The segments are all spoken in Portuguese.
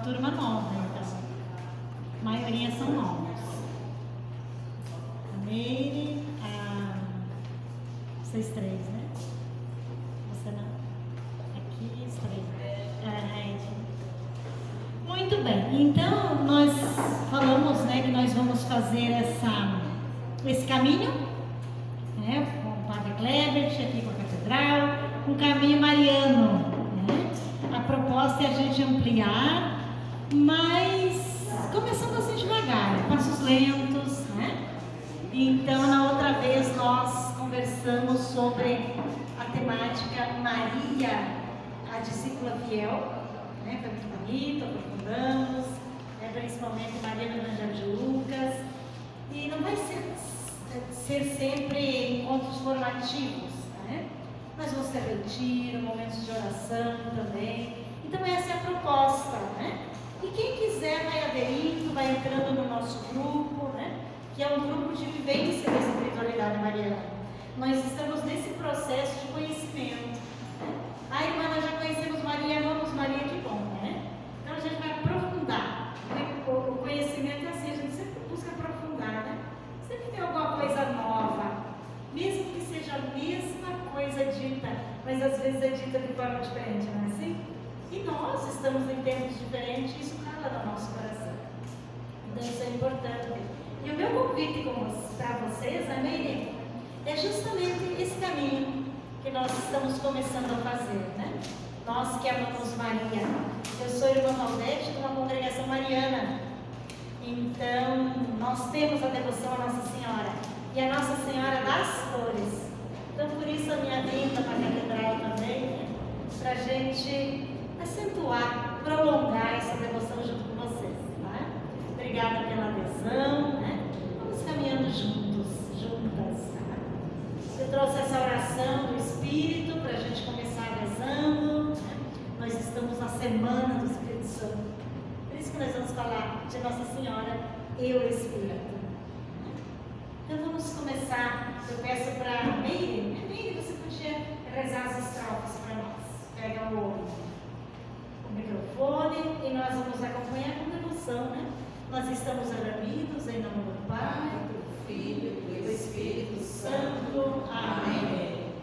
turma nova, então. A maioria são novos. A Meire, vocês três, né? Você não? Aqui, os três. Muito bem, então nós falamos, né, que nós vamos fazer esse caminho, né, com o Padre Klebert, aqui com a Catedral, um caminho mariano, né? A proposta é a gente ampliar, mas começando assim devagar, passos lentos, né? Então, na outra vez nós conversamos sobre a temática Maria, a discípula fiel, né? Foi muito bonito, aprofundamos, né? Principalmente Maria no Evangelho de Lucas, e não vai ser sempre encontros formativos, né? Nós vamos ter retiro, momentos de oração também. Então essa é a proposta, né? E quem quiser vai aderindo, vai entrando no nosso grupo, né? Que é um grupo de vivência da espiritualidade mariana. Nós estamos nesse processo de conhecimento, né? Ah, irmã, nós já conhecemos Maria, vamos Maria, que bom, né? Então a gente vai aprofundar. O conhecimento é assim, a gente sempre busca aprofundar, né? Sempre tem alguma coisa nova, mesmo que seja a mesma coisa dita, mas às vezes é dita de forma diferente, não é assim? E nós estamos em tempos diferentes e isso cala no nosso coração. Então isso é importante. E o meu convite para vocês, amém? É justamente esse caminho que nós estamos começando a fazer, né? Nós que amamos Maria. Eu sou irmã Valdete de uma congregação mariana. Então, nós temos a devoção à Nossa Senhora. E a Nossa Senhora das Flores. Então, por isso a minha vinda para a Catedral também, né? Para a gente acentuar, prolongar essa devoção junto com vocês, tá? Obrigada pela adesão, né? Vamos caminhando juntos, juntas, tá? Eu trouxe essa oração do Espírito para a gente começar rezando, né? Nós estamos na Semana do Espírito Santo, por isso que nós vamos falar de Nossa Senhora e o Espírito. Então vamos começar. Eu peço para a Meire, você podia rezar as estrofes para nós. Pega o microfone e nós vamos acompanhar com devoção, né? Nós estamos reunidos em nome do Pai, do Filho e do Espírito Santo. Amém.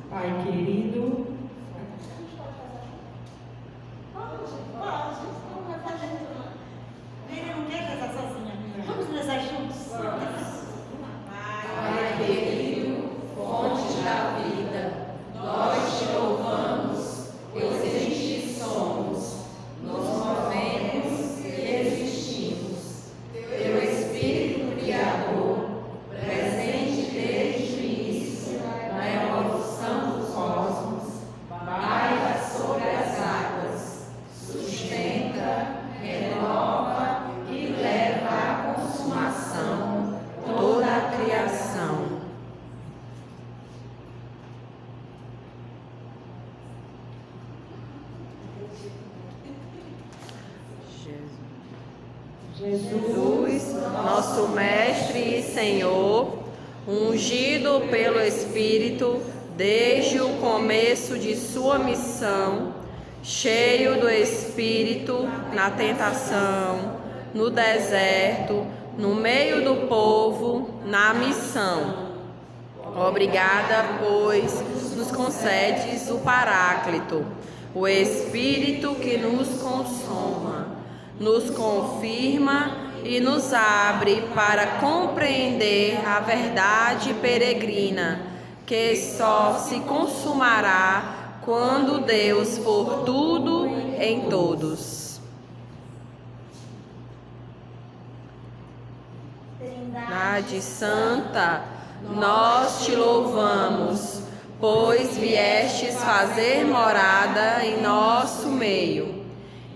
Pai querido, Pode. Não vai fazer tudo. Meire não quer rezar sozinha. Vamos rezar juntos? Pai querido, fonte da vida, nós te louvamos, pois em ti somos, nos movemos e existimos. Teu Espírito Criador, presente desde o início, na evolução dos cosmos, baila sobre as águas, sustenta, renova e leva à consumação toda a criação. Jesus, nosso Mestre e Senhor, ungido pelo Espírito desde o começo de sua missão, cheio do Espírito na tentação, no deserto, no meio do povo, na missão. Obrigada, pois nos concedes o Paráclito, o Espírito que nos consoma, nos confirma e nos abre para compreender a verdade peregrina, que só se consumará quando Deus for tudo em todos. Trindade Santa, nós te louvamos, pois viestes fazer morada em nosso meio,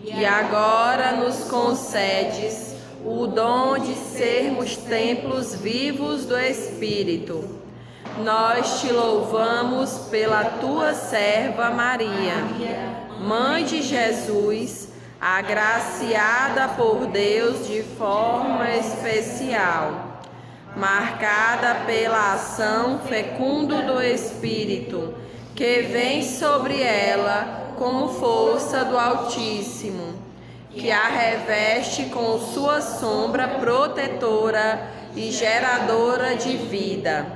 e agora nos concedes o dom de sermos templos vivos do Espírito. Nós te louvamos pela tua serva Maria, Mãe de Jesus, agraciada por Deus de forma especial, marcada pela ação fecunda do Espírito, que vem sobre ela como força do Altíssimo, que a reveste com sua sombra protetora e geradora de vida.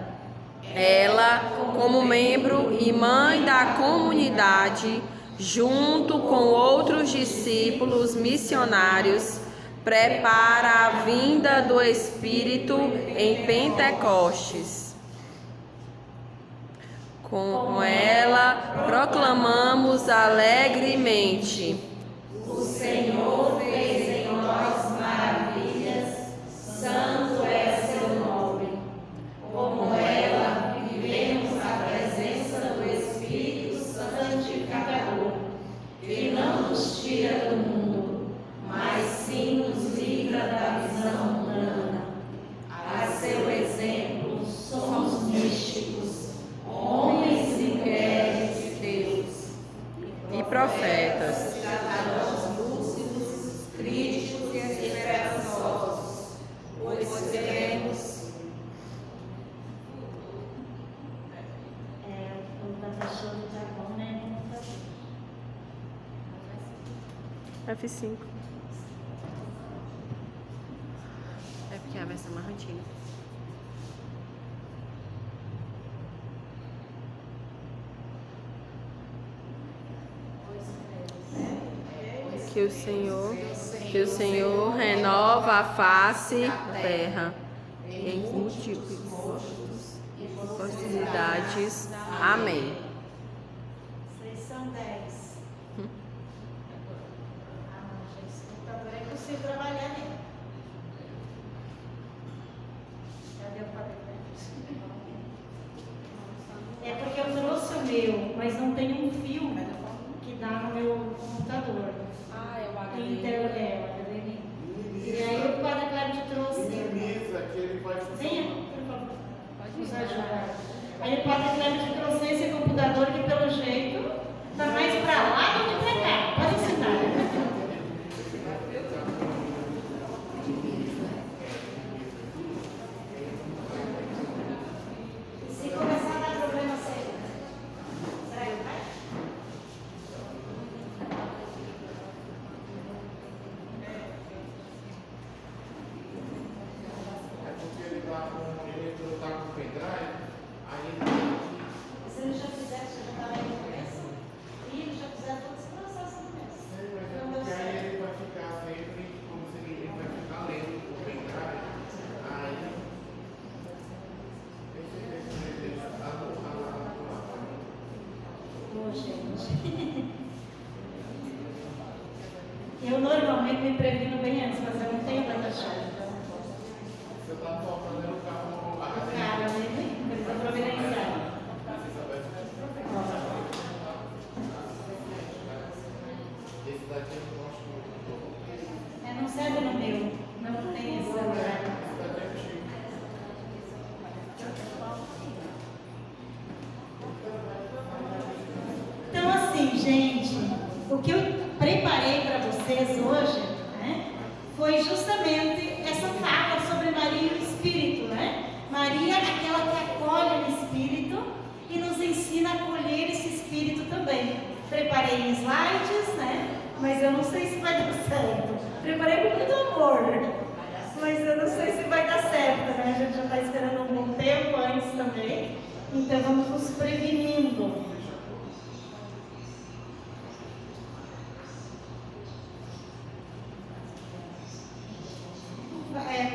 Ela, como membro e mãe da comunidade, junto com outros discípulos missionários, prepara a vinda do Espírito em Pentecostes. Com ela, proclamamos alegremente: o Senhor fez em nós maravilhas, santo é seu nome. Como ela, vivemos a presença do Espírito Santificador, que não nos tira do mundo, mas sim nos livra da visão mundana. A seu exemplo, somos místicos, homens e mulheres de Deus e profetas, cidadãos lúcidos, críticos e esperançosos, pois queremos. O professor tá bom, né? F5. É porque é a versão mais antiga. Que o Senhor renova a face da terra em múltiplas possibilidades. Amém. Vocês são 10. Gente, esse computador é impossível trabalhar nele. Cadê o papel? É porque eu trouxe o meu, mas não tem um fio que dá no meu computador. Então, o HDMI. E aí o Padre Cláudio trouxe. Venha, por favor. Nos ajudar. Aí o Padre Cláudio trouxe esse computador que, pelo jeito, está mais para lá do que para cá. Pode sentar. Se começar a dar problema sério, será que vai? Se ele já fizer, você já estava aí no começo? E ele já fizer todo esse processo no começo. Porque aí ele vai ficar sempre, como se ele vai ficar lendo o pendrive. Aí, Ô, gente. Eu normalmente me previno bem antes, mas eu não tenho tanta chave. você está fazendo o carro no Cara, né? Precisa providenciar. Esse daqui eu gosto muito. Não serve no meu. Não tem esse lugar. Esse daqui é antigo. Então, assim, gente, o que eu preparei para vocês hoje, né, foi justamente essa fala sobre Maria e o Espírito, né? Maria, aquela que acolhe o Espírito e nos ensina a acolher esse Espírito também. Preparei em slides, né? Mas eu não sei se vai dar certo. Preparei com muito amor, mas eu não sei se vai dar certo, né? A gente já está esperando um bom tempo antes também, então vamos nos prevenindo.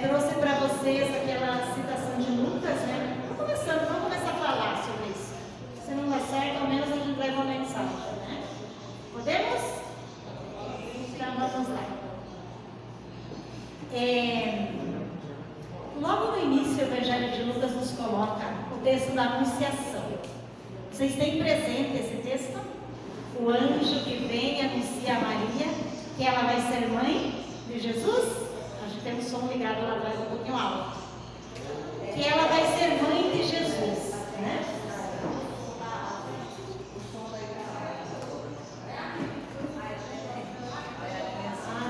Trouxe para vocês aquela citação de Lucas, né? Vamos começar a falar sobre isso. Se não dá certo, ao menos a gente leva uma mensagem, né? Podemos? Então vamos lá. Logo no início, o Evangelho de Lucas nos coloca o texto da Anunciação. Vocês têm presente esse texto? O anjo que vem e anuncia a Maria que ela vai ser mãe de Jesus. Tem um som ligado lá atrás, um pouquinho alto. Que ela vai ser mãe de Jesus, né?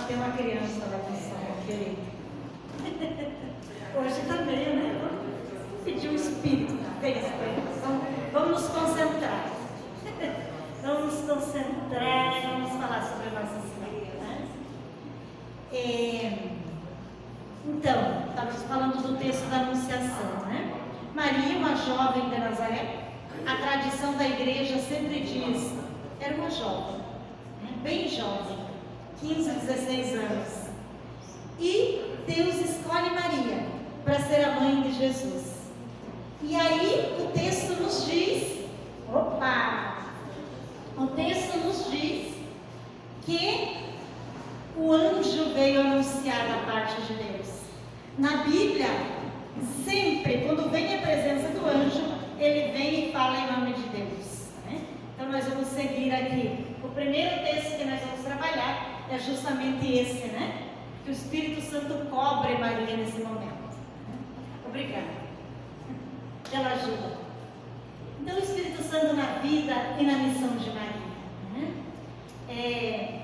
Tem uma criança lá no som, querido. Hoje também, né? Vamos pedir o Espírito. Vamos nos concentrar. Vamos nos concentrar. falando do texto da Anunciação, né? Maria, uma jovem de Nazaré, a tradição da igreja sempre diz, era uma jovem, né? Bem jovem, 15 a 16 anos. E Deus escolhe Maria para ser a mãe de Jesus. E aí o texto nos diz, o texto nos diz que o anjo veio anunciar da parte de Deus. Na Bíblia, sempre, quando vem a presença do anjo, ele vem e fala em nome de Deus, né? Então nós vamos seguir aqui. O primeiro texto que nós vamos trabalhar é justamente esse, né? Que o Espírito Santo cobre Maria nesse momento. Obrigada pela ajuda. Então, o Espírito Santo na vida e na missão de Maria, né?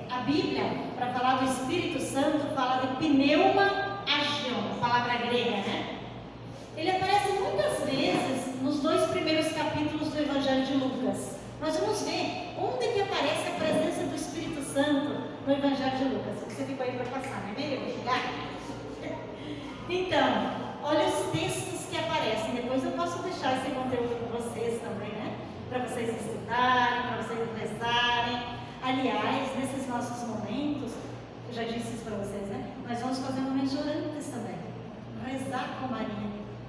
A Bíblia, para falar do Espírito Santo, fala de pneuma agion, palavra grega, né? Ele aparece muitas vezes nos 2 primeiros capítulos do Evangelho de Lucas. Nós vamos ver onde que aparece a presença do Espírito Santo no Evangelho de Lucas. Você ficou aí para passar, não é mesmo? Então, olha os textos que aparecem. Depois eu posso deixar esse conteúdo com vocês também, né? Para vocês estudarem, para vocês rezarem. Aliás, nesses nossos momentos, eu já disse isso para vocês, né? Nós vamos fazer momentos orantes também. Rezar com Maria,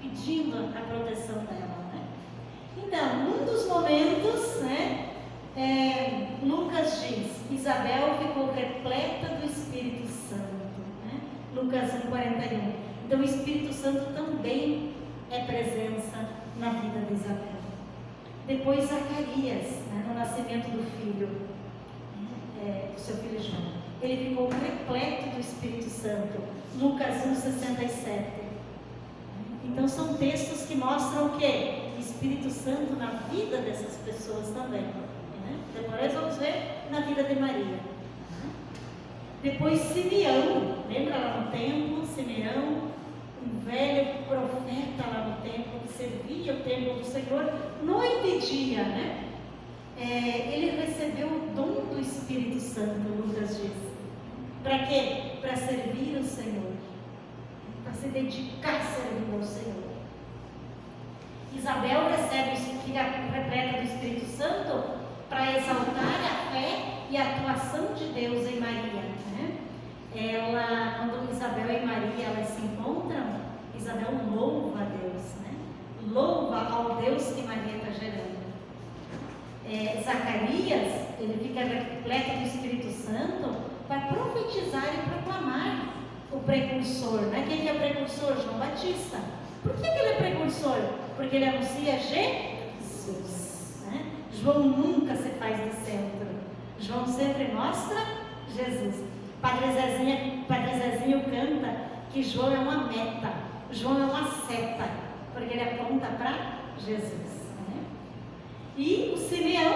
pedindo a proteção dela, né? Então, um dos momentos, né? Lucas diz, Isabel ficou repleta do Espírito Santo, né? Lucas 1:41. Então o Espírito Santo também é presença na vida de Isabel. Depois Zacarias, né? No nascimento do filho, do seu filho João, ele ficou repleto do Espírito Santo. Lucas 1:67. Então são textos que mostram o quê? O Espírito Santo na vida dessas pessoas também. Depois vamos ver na vida de Maria. Depois Simeão, lembra lá no templo? Simeão, um velho profeta lá no templo, que servia o templo do Senhor noite e dia, né? Ele recebeu o dom do Espírito Santo, Lucas diz. Para quê? Para servir o Senhor, para se dedicar a servir ao Senhor. Isabel fica repleta do Espírito Santo para exaltar a fé e a atuação de Deus em Maria, né? Quando Isabel e Maria elas se encontram, Isabel louva a Deus, né? Louva ao Deus que Maria está gerando. Zacarias, ele fica repleto do Espírito Santo para profetizar e proclamar o precursor, né? Quem é o precursor? João Batista. Por que ele é precursor? Porque ele anuncia Jesus, né? João nunca se faz de centro. João sempre mostra Jesus. Padre Zezinho canta que João é uma meta, João é uma seta, porque ele aponta para Jesus, né? E o Simeão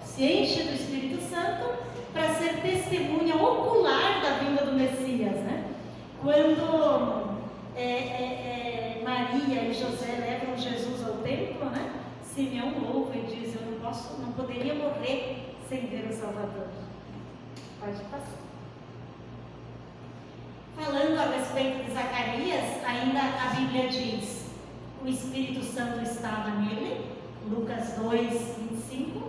se enche do Espírito Santo para ser testemunha ocular da vinda do Messias, né? Quando Maria e José levam Jesus ao templo, né? Simeão louva e diz: eu não poderia morrer sem ver o Salvador. Pode passar. Falando a respeito de Zacarias, ainda a Bíblia diz: o Espírito Santo estava nele, Lucas 2:25.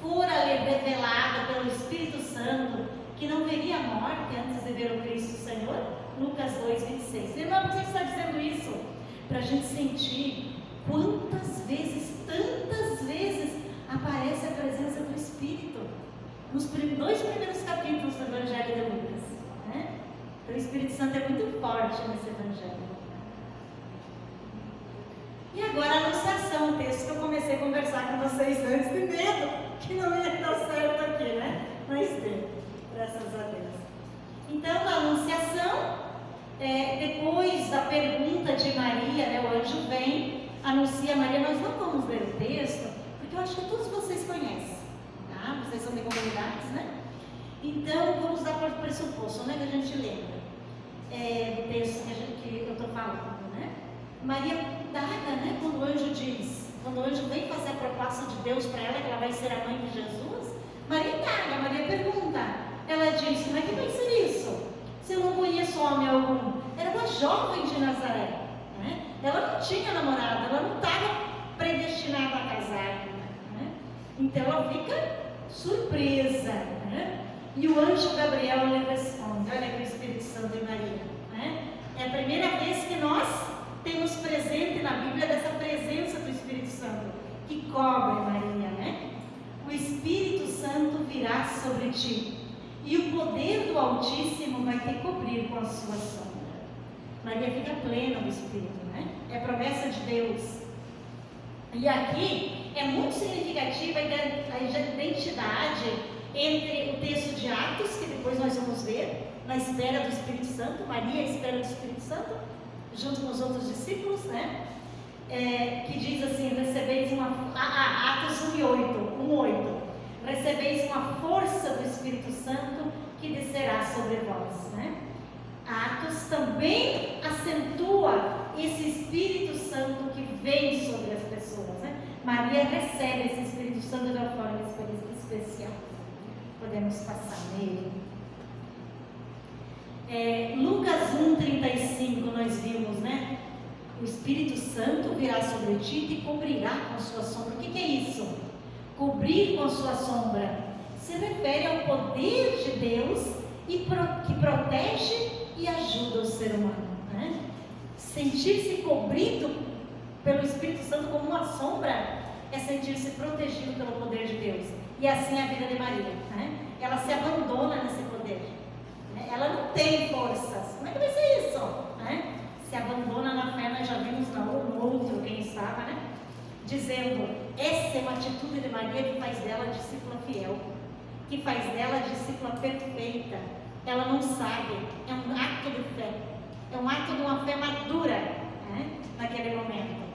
Fora-lhe revelado pelo Espírito Santo que não veria a morte antes de ver o Cristo Senhor, Lucas 2:26. Irmão, por que está dizendo isso? Para a gente sentir quantas vezes, tantas vezes, aparece a presença do Espírito nos 2 primeiros capítulos do Evangelho de Lucas, né? Então, o Espírito Santo é muito forte nesse Evangelho. E agora a Anunciação, o texto que eu comecei a conversar com vocês antes, de medo que não ia dar certo aqui, né? Mas deu, graças a Deus. Então, na Anunciação, depois da pergunta de Maria, né, o anjo vem, anuncia a Maria. Nós não vamos ler o texto, porque eu acho que todos vocês conhecem, tá? Vocês são de comunidades, né? Então, vamos dar por pressuposto, né, que a gente lembra o texto que eu estou falando, né? Maria indaga, né, quando o anjo vem fazer a proposta de Deus para ela, que ela vai ser a mãe de Jesus. Maria indaga, Maria pergunta. Ela diz: como é que vai ser isso? Se eu não conheço homem algum? Era uma jovem de Nazaré, né? Ela não tinha namorado, ela não estava predestinada a casar, né? Então ela fica surpresa, né? E o anjo Gabriel lhe responde: olha que o Espírito Santo em Maria, né? É a primeira vez que nós temos presente na Bíblia dessa presença do Espírito Santo que cobre Maria, né? O Espírito Santo virá sobre ti e o poder do Altíssimo vai te cobrir com a sua sombra. Maria fica plena do Espírito, né? É promessa de Deus. E aqui é muito significativa a identidade entre o texto de Atos, que depois nós vamos ver, na espera do Espírito Santo, Maria à espera do Espírito Santo, junto com os outros discípulos, né? Que diz assim: recebeis uma... Atos 1:8. Recebeis uma força do Espírito Santo que descerá sobre vós, né? Atos também acentua esse Espírito Santo que vem sobre as pessoas, né? Maria recebe esse Espírito Santo de uma forma especial. Podemos passar nele. Lucas 1:35 nós vimos, né? O Espírito Santo virá sobre ti e te cobrirá com sua sombra. O que é isso? Cobrir com sua sombra se refere ao poder de Deus que protege e ajuda o ser humano, né? Sentir-se cobrido pelo Espírito Santo como uma sombra é sentir-se protegido pelo poder de Deus. E assim é a vida de Maria, né? Ela se abandona nesse poder, né? Ela não tem forças. Como é que vai ser isso, né? Se abandona na fé. Nós já vimos no outro quem estava, né? Dizendo: essa é uma atitude de Maria que faz dela discípula fiel, que faz dela discípula perfeita. Ela não sabe, é um ato de fé, é um ato de uma fé madura, né? Naquele momento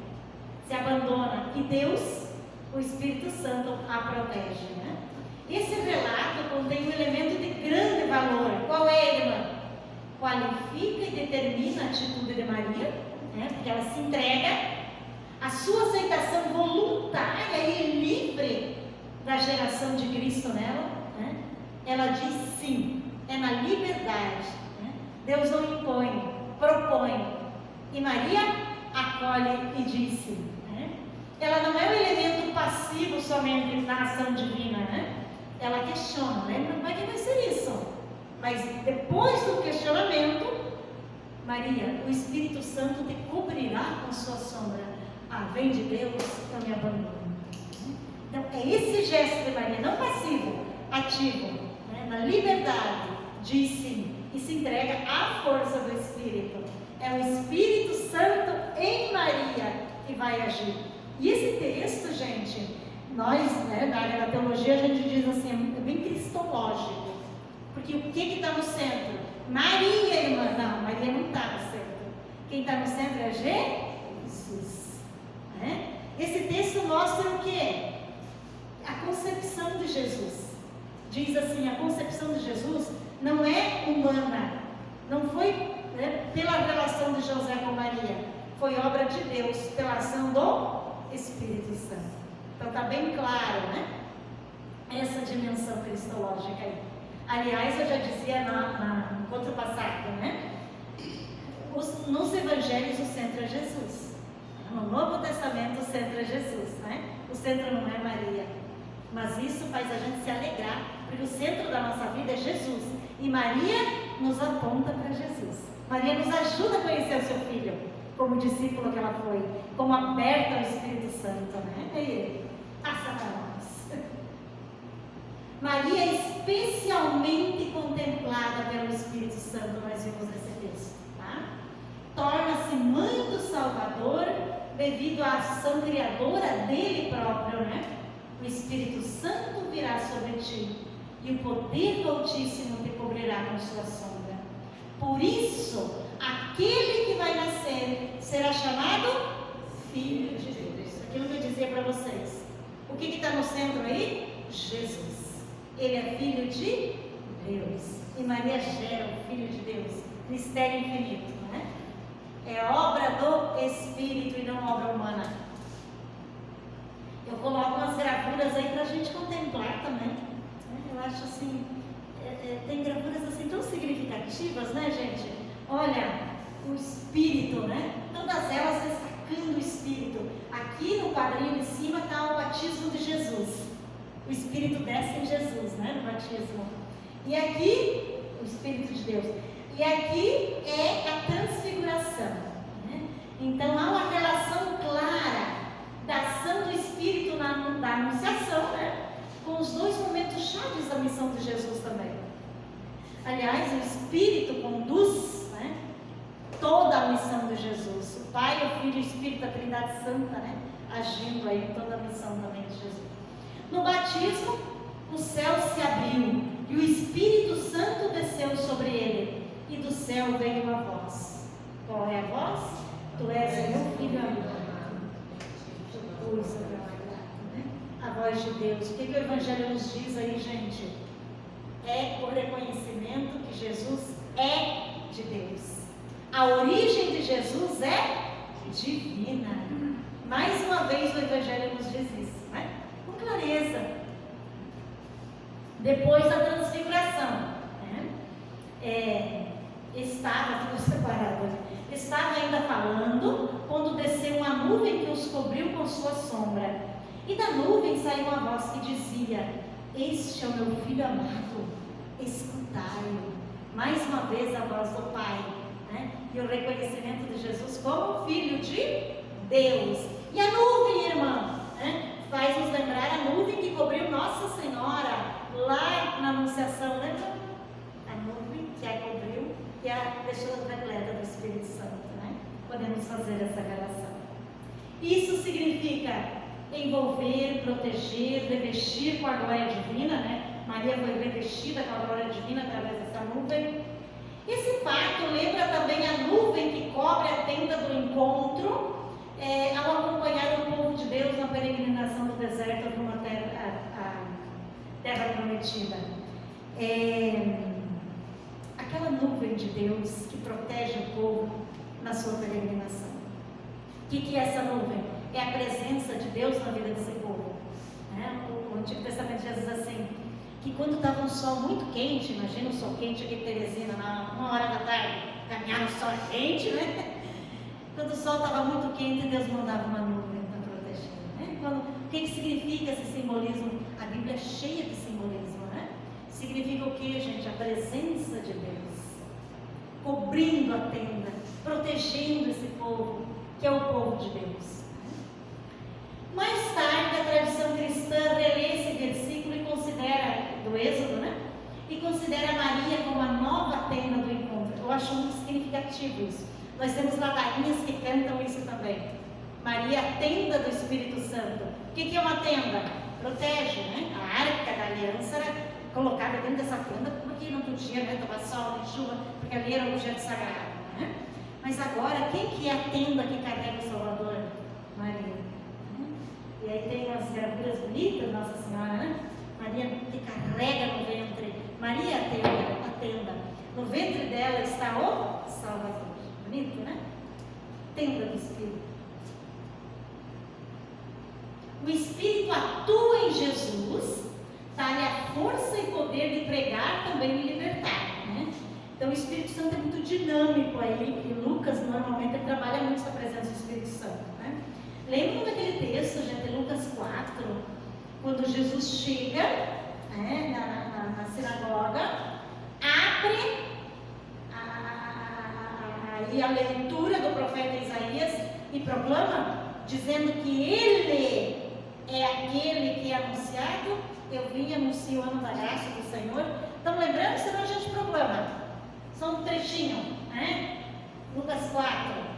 se abandona e Deus, o Espírito Santo, a protege, né? Esse relato contém um elemento de grande valor. Qual é, irmã? Qualifica e determina a atitude de Maria, né? Porque ela se entrega, a sua aceitação voluntária e livre da geração de Cristo nela, né? Ela diz sim, é na liberdade, né? Deus não impõe, propõe, e Maria acolhe e diz sim, né? Ela não é um elemento passivo somente na ação divina, né? Ela questiona, lembra? Como é que vai ser isso? Mas depois do questionamento, Maria, o Espírito Santo te cobrirá com sua sombra. Vem de Deus, eu me abandono. Então, é esse gesto de Maria, não passivo, ativo, né? Na liberdade, diz sim e se entrega à força do Espírito. É o Espírito Santo em Maria que vai agir. E esse texto, gente, nós, né, na área da teologia, a gente diz assim, é bem cristológico. Porque o que está no centro? Maria, irmã. Não, Maria não está no centro. Quem está no centro é Jesus. Né? Esse texto mostra o que? A concepção de Jesus. Diz assim: a concepção de Jesus não é humana. Não foi, né, pela relação de José com Maria. Foi obra de Deus, pela ação do Espírito Santo. Então está bem claro, né? Essa dimensão cristológica aí. Aliás, eu já dizia no encontro passado, né? Nos evangelhos o centro é Jesus. No Novo Testamento o centro é Jesus, né? O centro não é Maria. Mas isso faz a gente se alegrar, porque o centro da nossa vida é Jesus. E Maria nos aponta para Jesus. Maria nos ajuda a conhecer o seu filho, como discípula que ela foi, como aberta ao Espírito Santo, né? E ele passa para nós. Maria é especialmente contemplada pelo Espírito Santo, nós vimos nesse texto, tá? Torna-se mãe do Salvador devido à ação criadora dele próprio, né? O Espírito Santo virá sobre ti e o poder do Altíssimo te cobrirá com sua sombra. Por isso, aquele que vai nascer será chamado Filho de Deus. Aquilo que eu dizia para vocês. O que está no centro aí? Jesus. Ele é Filho de Deus. E Maria gera o Filho de Deus. Mistério infinito, né? É obra do Espírito e não obra humana. Eu coloco umas gravuras aí para a gente contemplar também. Eu acho assim, tem gravuras assim tão significativas, né, gente? Olha, o Espírito, né? Todas elas destacando o Espírito. Aqui no quadrinho em cima está o batismo de Jesus. O Espírito desce em Jesus, né? No batismo. E aqui, o Espírito de Deus. E aqui é a transfiguração, né? Então há uma relação clara da ação do Espírito da anunciação, né? Com os dois momentos chaves da missão de Jesus também. Aliás, o Espírito conduz, né, toda a missão de Jesus. O Pai, o Filho e o Espírito, a Trindade Santa, né, agindo aí em toda a missão também de Jesus. No batismo, o céu se abriu e o Espírito Santo desceu sobre ele. E do céu veio uma voz. Qual é a voz? Tu és o meu Filho amado. A voz de Deus. O que o Evangelho nos diz aí, gente? É o reconhecimento que Jesus é de Deus. A origem de Jesus é divina. Mais uma vez o Evangelho nos diz isso, né? Com clareza. Depois da transfiguração, né? Estava ainda falando quando desceu uma nuvem que os cobriu com sua sombra. E da nuvem saiu uma voz que dizia: este é o meu Filho amado, escutai-o. Mais uma vez a voz do Pai, né? E o reconhecimento de Jesus como Filho de Deus. E a nuvem, irmã, né? Faz nos lembrar a nuvem que cobriu Nossa Senhora lá na Anunciação, lembra? A nuvem que a cobriu e a deixou repleta do Espírito Santo, né? Podemos fazer essa relação. Isso significa envolver, proteger, revestir com a glória divina, né? Maria foi revestida com a glória divina através dessa nuvem. Esse pacto lembra também a nuvem que cobre a tenda do encontro, ao acompanhar o povo de Deus na peregrinação do deserto rumo à terra prometida. Aquela nuvem de Deus que protege o povo na sua peregrinação. O que é essa nuvem? É a presença de Deus na vida desse povo, né? O Antigo Testamento diz assim, que quando estava um sol muito quente, imagina um sol quente aqui em Teresina, na 1h da tarde, caminhar no sol quente, né? Quando o sol estava muito quente, Deus mandava uma nuvem para proteger, né? O que significa esse simbolismo? A Bíblia é cheia de simbolismo, né? Significa o que, gente? A presença de Deus, cobrindo a tenda, protegendo esse povo, que é o povo de Deus. Mais tarde, a tradição cristã relê esse versículo e considera, do Êxodo, né? E considera Maria como a nova tenda do encontro. Eu acho muito significativo isso. Nós temos ladainhas que cantam isso também. Maria, a tenda do Espírito Santo. O que é uma tenda? Protege, né? A arca da aliança era colocada dentro dessa tenda porque não podia, né, tomar sol e chuva, porque ali era um objeto sagrado, né? Mas agora, quem que é a tenda que carrega o Salvador? Maria. E aí tem umas gravuras bonitas, Nossa Senhora, né? Maria que carrega no ventre. Maria a tenda. No ventre dela está o Salvador. Bonito, né? Tenda do Espírito. O Espírito atua em Jesus, dá-lhe a força e poder de pregar, também de libertar, né? Então o Espírito Santo é muito dinâmico aí. E Lucas normalmente ele trabalha muito essa presença do Espírito Santo, né? Lembram daquele texto, gente, Lucas 4, quando Jesus chega, né, na sinagoga, abre a leitura do profeta Isaías e proclama, dizendo que ele é aquele que é anunciado, eu vim anunciando a graça do Senhor. Estão lembrando? Senão a gente proclama. Só um trechinho, né? Lucas 4.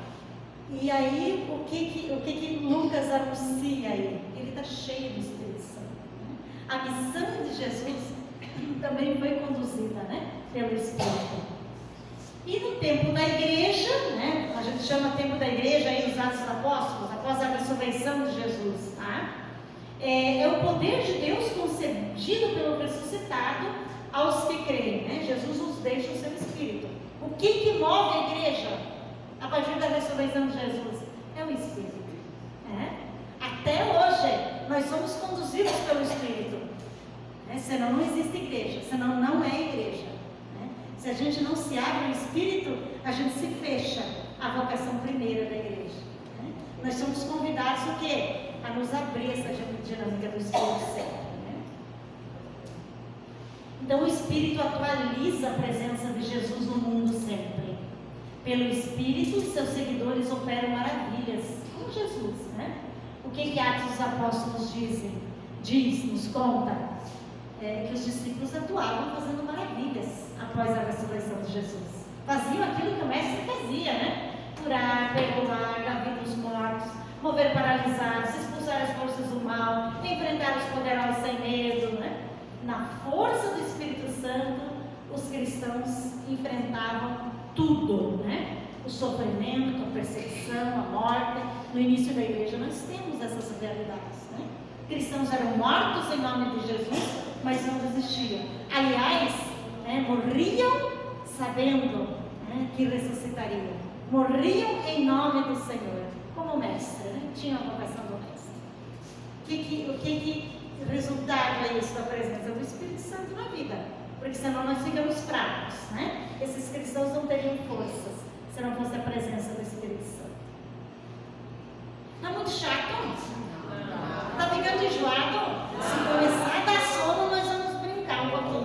E aí, o que Lucas anuncia aí? Ele está cheio do Espírito Santo, né? A missão de Jesus também foi conduzida, né, pelo Espírito. E no tempo da igreja, né, a gente chama tempo da igreja aí os Atos dos Apóstolos, após a ressurreição de Jesus, tá? É o poder de Deus concedido pelo ressuscitado aos que creem, né? Jesus nos deixa o seu Espírito. O que move a igreja a partir da ressurreição de Jesus? É o Espírito, né? Até hoje nós somos conduzidos pelo Espírito, né? Senão não existe igreja, senão não é igreja, né? Se a gente não se abre ao Espírito, a gente se fecha à vocação primeira da igreja. Né? Nós somos convidados o quê? A nos abrir essa dinâmica do Espírito Santo. Né? Então o Espírito atualiza a presença de Jesus no mundo sempre. Pelo Espírito, seus seguidores operam maravilhas, como Jesus. Né? O que Atos dos Apóstolos nos conta? Que os discípulos atuavam fazendo maravilhas após a ressurreição de Jesus. Faziam aquilo que o mestre fazia, né? Curar, perdoar, dar vida aos mortos, mover paralisados, expulsar as forças do mal, enfrentar os poderosos sem medo, né? Na força do Espírito Santo, os cristãos enfrentavam tudo, né? O sofrimento, a perseguição, a morte. No início da igreja nós temos essas realidades, né? Cristãos eram mortos em nome de Jesus, mas não desistiam. Aliás, né, morriam sabendo, né, que ressuscitariam. Morriam em nome do Senhor, como mestre, né? Tinham a vocação do mestre. O que resultado é isso da presença do Espírito Santo na vida? Porque senão nós ficamos fracos, né? Esses cristãos não teriam forças se não fosse a presença do Espírito Santo. Está muito chato? Está ficando enjoado? Se começar a dar sono, nós vamos brincar um pouquinho.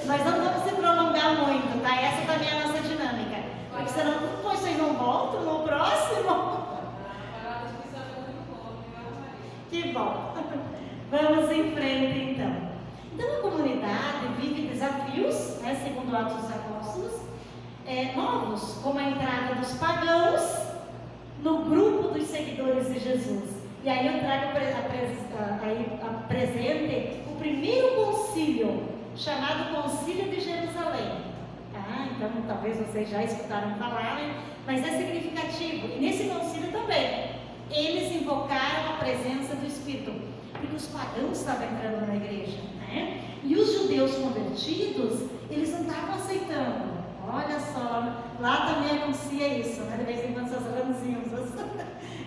Nós não vamos se prolongar muito, tá? Essa também é a nossa dinâmica. Porque senão vocês não voltam no próximo. Que bom. Vamos em frente então. Então a comunidade vive desafios, né, segundo Atos dos Apóstolos, novos, como a entrada dos pagãos no grupo dos seguidores de Jesus. E aí eu trago presente o primeiro concílio, chamado Concílio de Jerusalém. Tá? Então talvez vocês já escutaram falar, né? Mas é significativo. E nesse concílio também, eles invocaram a presença do Espírito, porque os pagãos estavam entrando na igreja, né? E os judeus convertidos, eles não estavam aceitando. Olha só, lá também acontecia isso, né? De vez em quando essas ranzinhas,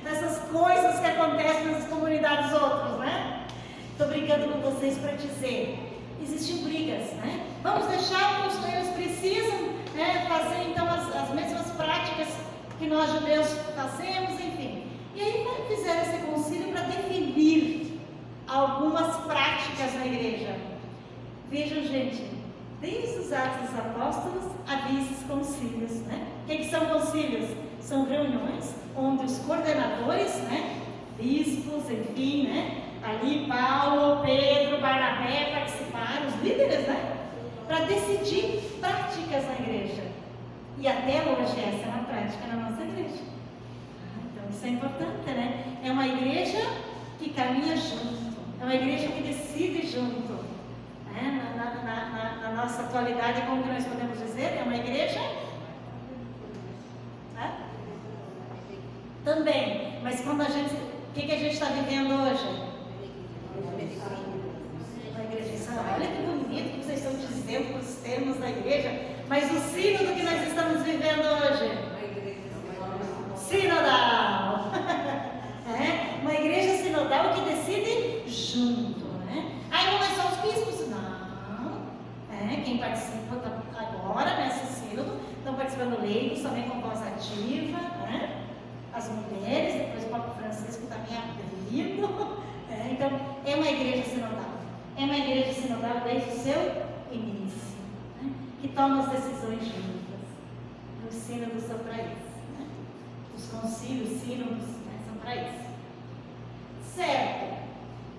dessas coisas que acontecem nas comunidades outras, né? Estou brincando com vocês para dizer, existem brigas, né? Vamos deixar os que eles precisam, né, fazer então as mesmas práticas que nós judeus fazemos, enfim. E aí fizeram esse concílio para definir algumas práticas na igreja. Vejam, gente, desde os Atos dos Apóstolos havia esses concílios, né? O que são concílios? São reuniões onde os coordenadores, né, bispos, enfim, né, ali Paulo, Pedro, Barnabé participaram, os líderes, né, para decidir práticas na igreja. E até hoje essa é uma prática na nossa igreja. Então isso é importante, né? É uma igreja que caminha junto, é uma igreja que decide junto. Né? Na nossa atualidade, como que nós podemos dizer? É uma igreja? Né? Também, mas quando a gente, o que a gente está vivendo hoje? Uma igreja. Olha que bonito que vocês estão dizendo com os termos da igreja, mas o sínodo que nós estamos vivendo hoje? Sinodal. É? Uma igreja sinodal que decide junto, né? Aí não é só os bispos, não. Quem participa agora nesse sínodo, estão participando leigos também com voz ativa, né? As mulheres, depois o Papa Francisco também abrindo. Então, é uma igreja sinodal. É uma igreja sinodal desde o seu início, né? Que toma as decisões juntas. Os sínodos são para isso, né? Os concílios, sínodos, né, são para isso. Certo.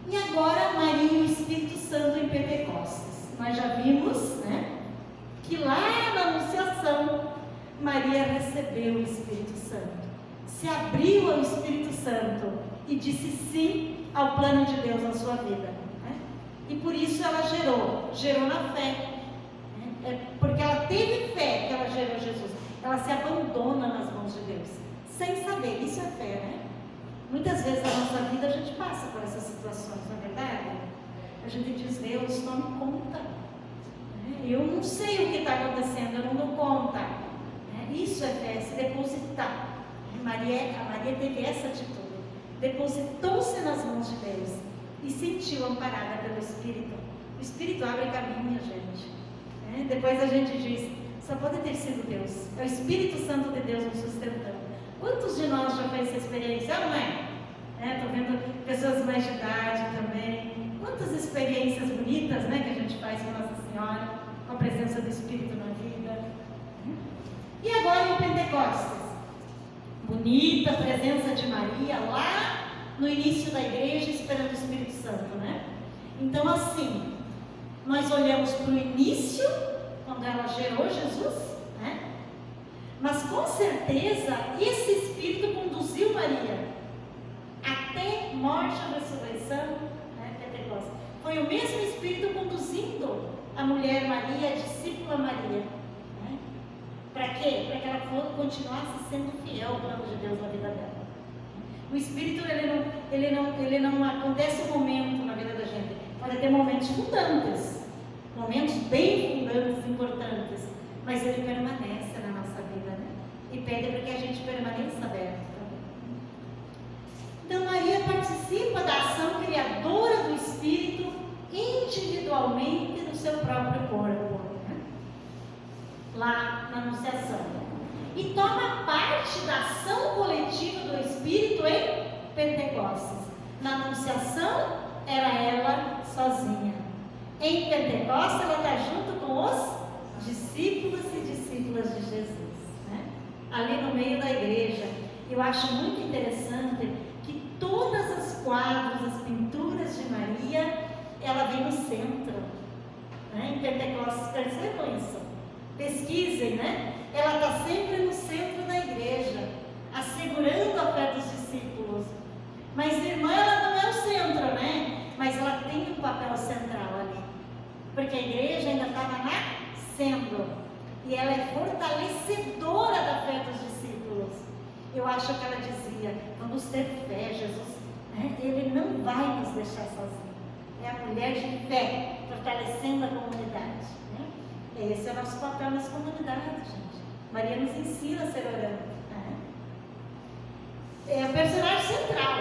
E agora Maria e o Espírito Santo em Pentecostes. Nós já vimos, né, que lá na Anunciação, Maria recebeu o Espírito Santo. Se abriu ao Espírito Santo e disse sim ao plano de Deus na sua vida. Né? E por isso ela gerou na fé. Né? Porque ela teve fé que ela gerou Jesus. Ela se abandona nas mãos de Deus, sem saber. Isso é fé, né? Muitas vezes na nossa vida a gente passa por essas situações, não é verdade? A gente diz, Deus, tome conta. Eu não sei o que está acontecendo, eu não dou conta. Isso é fé, se depositar. A Maria teve essa atitude. Depositou-se nas mãos de Deus e sentiu amparada pelo Espírito. O Espírito abre caminho, gente. Depois a gente diz, só pode ter sido Deus. É o Espírito Santo de Deus nos sustentando. Quantos de nós já fez essa experiência? Não é? Estou vendo pessoas mais de idade também. Quantas experiências bonitas, né, que a gente faz com Nossa Senhora, com a presença do Espírito na vida. E agora em Pentecostes. Bonita presença de Maria lá no início da igreja, esperando o Espírito Santo, né? Então, assim, nós olhamos para o início, quando ela gerou Jesus, né? Mas com certeza esse Espírito conduziu Maria até morte e ressurreição, né? Pentecostes. Foi o mesmo Espírito conduzindo a mulher Maria, a discípula Maria. Né? Para quê? Para que ela continuasse sendo fiel ao plano de Deus na vida dela. O Espírito, ele não acontece um momento na vida da gente. Pode ter momentos fundantes, momentos bem fundantes, importantes, mas ele permanece na nossa vida, né? E pede para que a gente permaneça aberto também. Então Maria participa da ação criadora do Espírito individualmente no seu próprio corpo, né? Lá na Anunciação. E toma parte da ação coletiva do Espírito em Pentecostes. Na Anunciação era ela sozinha. Em Pentecostes ela está junto com os discípulos e discípulas de Jesus, né? Ali no meio da igreja. Eu acho muito interessante que todas as quadros, as pinturas de Maria, ela vem no centro, né? Em Pentecostes, percebam isso. Pesquisem, né? Ela está sempre no centro da igreja, assegurando a fé dos discípulos. Mas irmã, ela não é o centro, né? Mas ela tem um papel central ali. Porque a igreja ainda estava nascendo. E ela é fortalecedora da fé dos discípulos. Eu acho que ela dizia, vamos ter fé, Jesus, né? Ele não vai nos deixar sozinhos. É a mulher de fé, fortalecendo a comunidade, né? Esse é o nosso papel nas comunidades, gente. Maria nos ensina a ser orante, né? É a personagem central,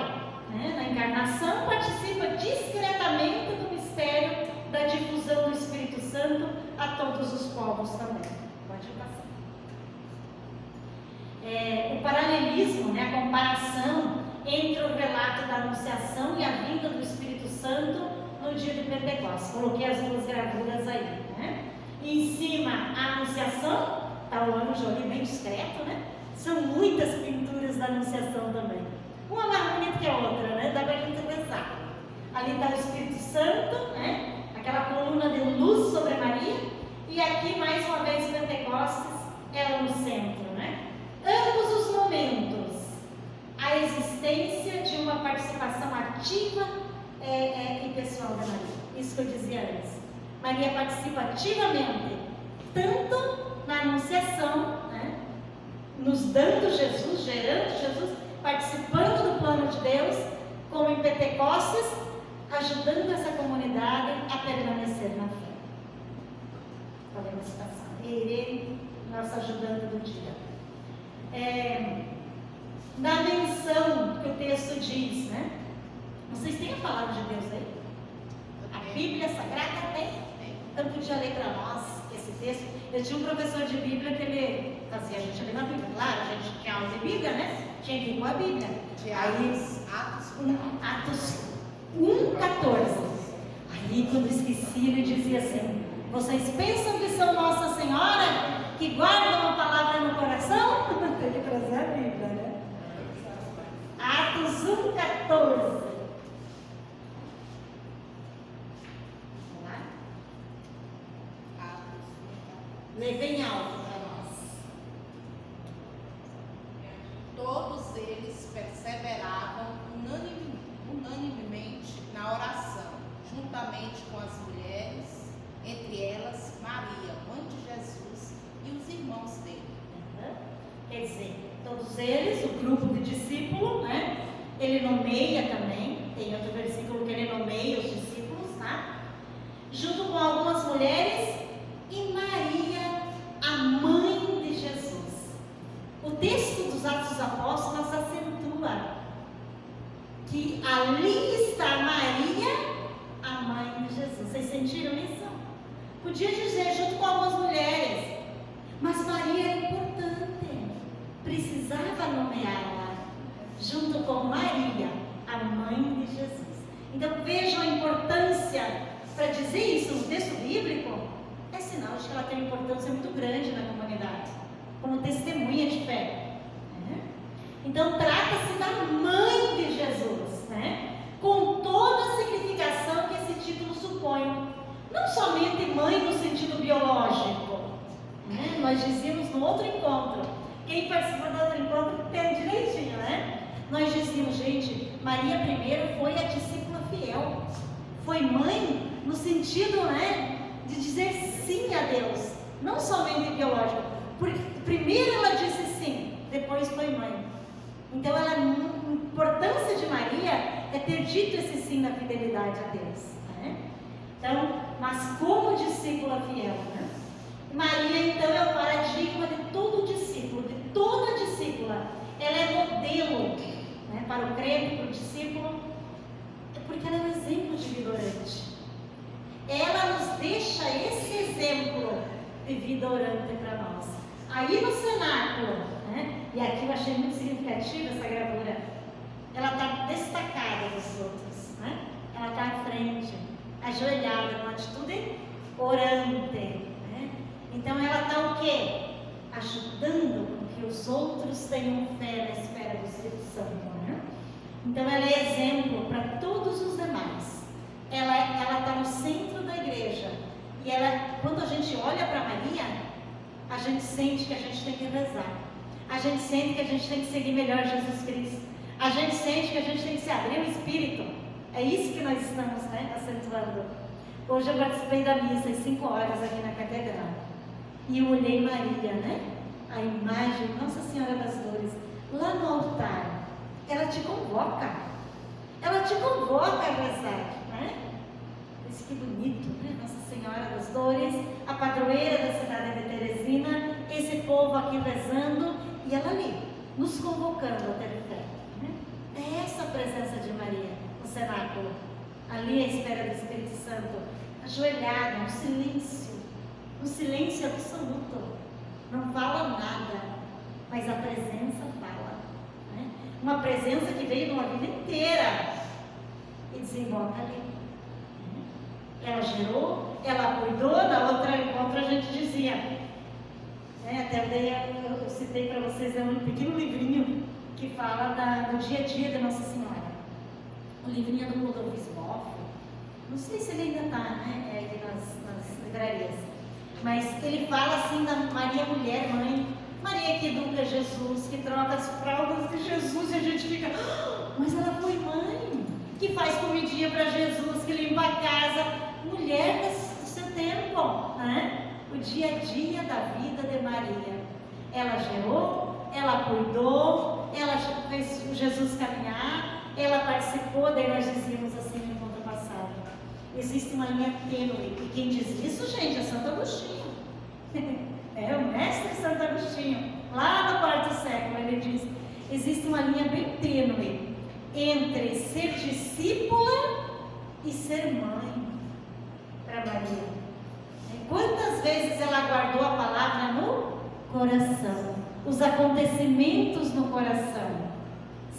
né? Na encarnação participa discretamente do mistério da difusão do Espírito Santo a todos os povos também. Pode passar. O paralelismo, né? A comparação entre o relato da Anunciação e a vinda do Espírito Santo no dia de Pentecostes. Coloquei as duas gravuras aí, né? E em cima a Anunciação, está o anjo ali bem discreto, né? São muitas pinturas da Anunciação também. Uma mais bonita que a outra, né? Dá para a gente pensar. Ali está o Espírito Santo, né? Aquela coluna de luz sobre Maria. E aqui, mais uma vez, Pentecostes, ela no centro, né? Ambos os momentos, a existência de uma participação ativa e pessoal da Maria. Isso que eu dizia antes. Maria participa ativamente, tanto na Anunciação, né? Nos dando Jesus, gerando Jesus, participando do plano de Deus, como em Pentecostes, ajudando essa comunidade a permanecer na fé. Podemos passar. Ele, nosso ajudante do dia. Na menção que o texto diz, né? Vocês têm a palavra de Deus aí? A Bíblia Sagrada tem? Então podia ler para nós esse texto. Eu tinha um professor de Bíblia que ele fazia a gente ler na Bíblia. Claro, a gente tinha aula de Bíblia, né? Tinha que ir com a Bíblia. Aí, Atos 1:14. Aí quando esqueci, ele dizia assim: vocês pensam que são Nossa Senhora, que guardam a palavra no coração? Tem que trazer a Bíblia, né? Atos 1:14. Lê bem alto para nós. Todos eles perseveravam unanimemente na oração, juntamente com as mulheres, entre elas Maria, mãe de Jesus, e os irmãos dele. Quer dizer, todos eles, o grupo de discípulos, né? Ele nomeia também, tem outro versículo que ele nomeia os discípulos, tá? Junto com algumas mulheres e Maria, a mãe de Jesus. O texto dos Atos dos Apóstolos acentua que ali está Maria, a mãe de Jesus. Vocês sentiram isso? Podia dizer junto com algumas mulheres, mas Maria era importante, precisava nomeá-la, junto com Maria, a mãe de Jesus. Então vejam a importância, para dizer isso no texto bíblico, é sinal de que ela tem uma importância muito grande na comunidade, como testemunha de fé. Então trata-se da mãe de Jesus, né? Com toda a significação que esse título supõe. Não somente mãe no sentido biológico, né? Nós dizíamos no outro encontro, quem participou do outro encontro entende direitinho, né? Nós dizíamos, gente, Maria primeiro foi a discípula fiel, foi mãe no sentido, né, de dizer sim a Deus, não somente biológico, porque primeiro ela disse sim, depois foi mãe. Então a importância de Maria é ter dito esse sim na fidelidade a Deus, né? Então, mas como discípula fiel, né? Maria então é o paradigma de todo discípulo, de toda discípula. Ela é modelo, né, para o crente, para o discípulo, porque ela é um exemplo de vida orante. Ela nos deixa esse exemplo de vida orante para nós. Aí no cenáculo, né, e aqui eu achei muito significativa essa gravura, ela está destacada dos outros, né? Ela está à frente, ajoelhada, numa atitude orante, né? Então ela está o quê? Ajudando com que os outros tenham fé na esfera do Espírito Santo, né? Então ela é exemplo para todos os demais. Ela está no centro da igreja. E ela, quando a gente olha para Maria, a gente sente que a gente tem que rezar. A gente sente que a gente tem que seguir melhor Jesus Cristo. A gente sente que a gente tem que se abrir o Espírito. É isso que nós estamos, né, acentuando. Hoje eu participei da missa às 5 horas aqui na catedral. E eu olhei Maria, né? A imagem, Nossa Senhora das Dores, lá no altar. Ela te convoca. Ela te convoca a rezar, né? Isso que bonito, né? Nossa Senhora das Dores, a padroeira da cidade de Teresina, esse povo aqui rezando e ela ali, nos convocando a ter fé, né? É essa a presença de Maria no cenáculo, ali à espera do Espírito Santo, ajoelhada, um silêncio absoluto, não fala nada, mas a presença fala, né? Uma presença que veio de uma vida inteira e desemboca ali. Ela gerou, ela cuidou, na outra encontro a gente dizia, né, até eu citei para vocês, é um pequeno livrinho que fala do dia a dia da Nossa Senhora. O livrinho do Rudolf Smoff, não sei se ele ainda está, né, aí nas livrarias, mas ele fala assim da Maria Mulher, mãe, Maria que educa Jesus, que troca as fraldas de Jesus, e a gente fica, mas ela foi mãe, que faz comidinha para Jesus, que limpa a casa, mulher do seu tempo, né? O dia a dia da vida de Maria. Ela gerou, ela cuidou, ela fez Jesus caminhar, ela participou, daí nós dizíamos assim no encontro passado. Existe uma linha tênue, e quem diz isso, gente, é Santo Agostinho. É o mestre Santo Agostinho, lá no quarto século, ele diz: existe uma linha bem tênue entre ser discípula e ser mãe para Maria. Quantas vezes ela guardou a palavra no coração, os acontecimentos no coração,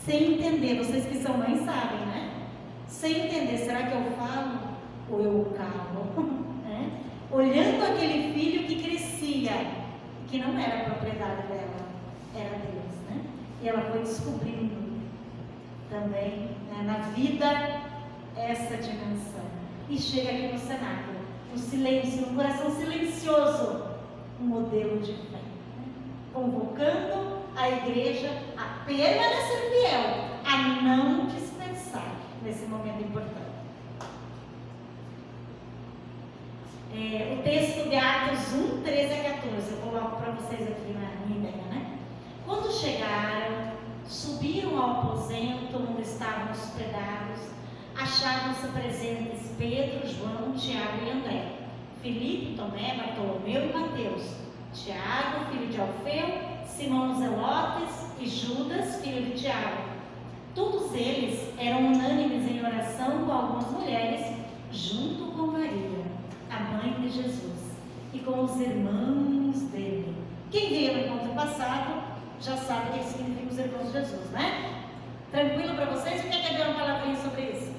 sem entender. Vocês que são mães sabem, né? Sem entender, será que eu falo ou eu calo? Né? Olhando aquele filho que crescia, que não era propriedade dela, era Deus, né? E ela foi descobrindo também, né, na vida, essa dimensão. E chega aqui no cenáculo, no silêncio, no coração silencioso, um modelo de fé, né? Convocando a igreja a permanecer fiel, a não dispensar nesse momento importante. O texto de Atos 1, 13 a 14, eu coloco para vocês aqui na minha ideia, né? Quando chegaram, subiram ao aposento onde estavam hospedados, achavam-se presentes Pedro, João, Tiago e André, Filipe, Tomé, Bartolomeu e Mateus, Tiago, filho de Alfeu, Simão Zelotes e Judas, filho de Tiago. Todos eles eram unânimes em oração com algumas mulheres, junto com Maria, a mãe de Jesus, e com os irmãos dele. Quem veio no encontro passado já sabe o que significa os irmãos de Jesus, né? Tranquilo para vocês? Quem quer ver uma palavrinha sobre isso?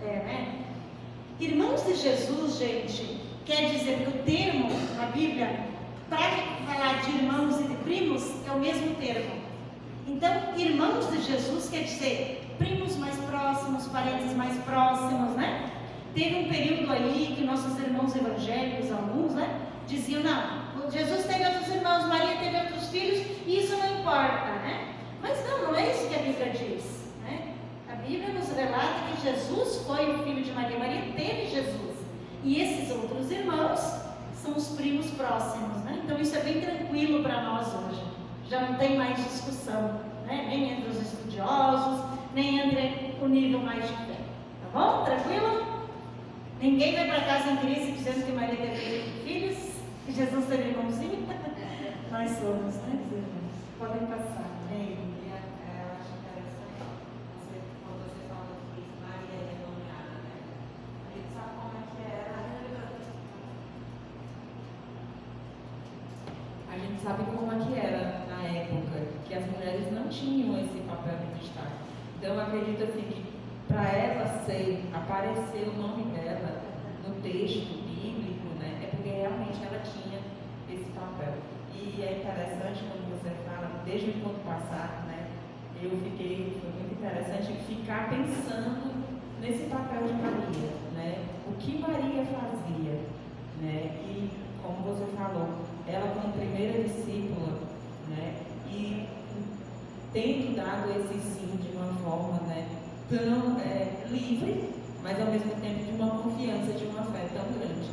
Né? Irmãos de Jesus, gente, quer dizer que o termo na Bíblia, para falar de irmãos e de primos, é o mesmo termo. Então, irmãos de Jesus quer dizer primos mais próximos, parentes mais próximos, né? Teve um período aí que nossos irmãos evangélicos, alguns, né, diziam, não, Jesus teve outros irmãos, Maria teve outros filhos, e isso não importa, né? Mas não é isso que a Bíblia diz, né? A Bíblia nos relata que Jesus foi o filho de Maria, Maria teve Jesus, e esses outros irmãos são os primos próximos, né? Então isso é bem tranquilo para nós hoje, já não tem mais discussão, né? Nem entre os estudiosos, nem entre o nível mais de fé, tá bom? Tranquilo? Ninguém vai para casa em crise dizendo que Maria teve filhos e Jesus teve irmãozinho? Nós somos, né, irmãos? Podem passar, né? Eu acho interessante quando você fala que Maria é nomeada, né? A gente sabe como é que era. A gente sabe como é que era na época, que as mulheres não tinham esse papel de destaque. Então eu acredito assim que para ela aparecer o nome dela no texto bíblico, né, é porque realmente ela tinha esse papel. E é interessante quando você fala, desde o encontro passado, né, foi muito interessante ficar pensando nesse papel de Maria, né, o que Maria fazia, né, e como você falou, ela como primeira discípula, né, e tendo dado esse sim de uma forma, né, tão livre, mas ao mesmo tempo de uma confiança, de uma fé tão grande.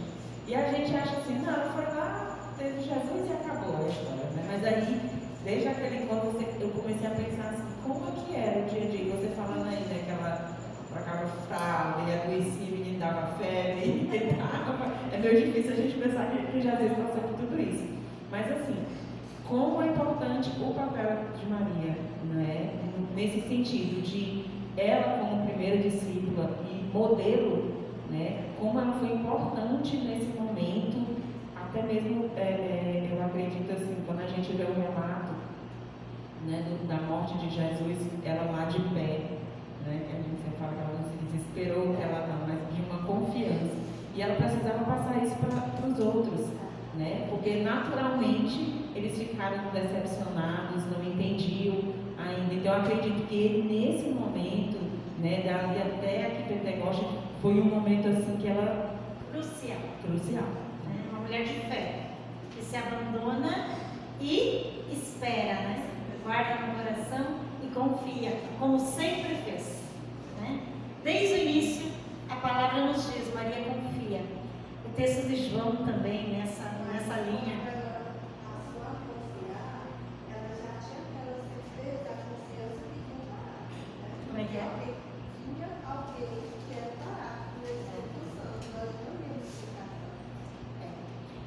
E a gente acha assim, não, foi lá, teve Jesus e acabou a história, né? Mas aí, desde aquele encontro, eu comecei a pensar assim, como é que era o dia a dia? Você falando aí, né, que ela trocava fralda e adoecia, o menino dava febre, e tava. É meio difícil a gente pensar que Jesus passou por tudo isso. Mas assim, como é importante o papel de Maria, né? Nesse sentido de ela como primeira discípula e modelo, né, como ela foi importante nesse momento, até mesmo, eu acredito assim, quando a gente vê o relato, né, da morte de Jesus, ela lá de pé, né, que a gente sempre fala que ela não se desesperou, que ela não, mas de uma confiança, e ela precisava passar isso para os outros, né, porque naturalmente eles ficaram decepcionados, não entendiam ainda. Então, eu acredito que ele, nesse momento, né, dali até aqui Pentecostes, foi um momento assim que ela... Crucial. Uma mulher de fé, que se abandona e espera, né? Guarda no coração e confia, como sempre fez, né? Desde o início, a palavra nos diz, Maria confia. O texto de João também, nessa linha. Como é que é?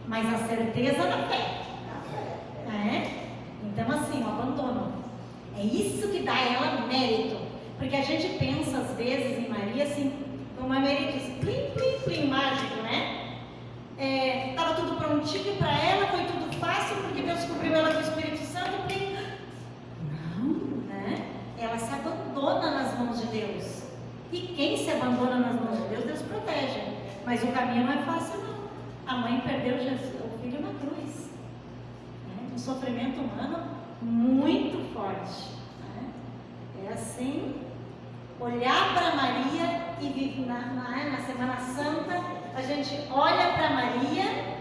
Mas a certeza da fé. Né? Então, assim, o abandono. É isso que dá a ela mérito. Porque a gente pensa, às vezes, em Maria, assim, como a Maria diz, plim, plim, plim, mágico, né? Estava tudo prontinho para ela, foi tudo fácil, porque Deus cobriu ela com o Espírito Santo, plim. Não, né? Ela se abandona nas mãos de Deus. E quem se abandona nas mãos de Deus, Deus protege. Mas o caminho não é fácil, não. A mãe perdeu Jesus, o filho na cruz. Né? Um sofrimento humano muito forte. Né? É assim, olhar para Maria e na Semana Santa, a gente olha para Maria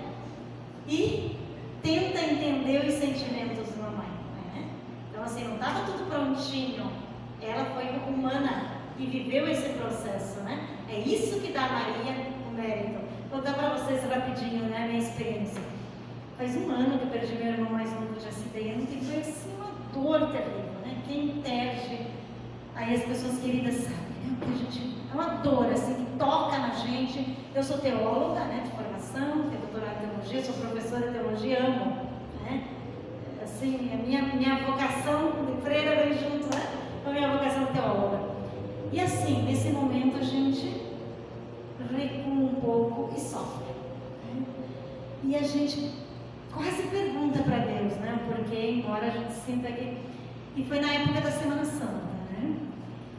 e tenta entender os sentimentos de uma mãe. Né? Então, assim, não estava tudo prontinho. Ela foi humana e viveu esse processo, né? É isso que dá a Maria o mérito. Vou dar para vocês rapidinho, né, a minha experiência. Faz um ano que eu perdi meu irmão mais novo de acidente e foi assim uma dor terrível, né? Quem interge, aí as pessoas queridas sabem, né? Porque a gente, é uma dor assim que toca na gente. Eu sou teóloga, né, de formação, tenho doutorado em teologia, sou professora de teologia, amo, né? Assim, a minha vocação de freira vem junto, né? Com a minha vocação de teóloga. E assim, nesse momento a gente recua um pouco e sofre. Né? E a gente quase pergunta para Deus, né? Porque, embora a gente sinta que... E foi na época da Semana Santa, né?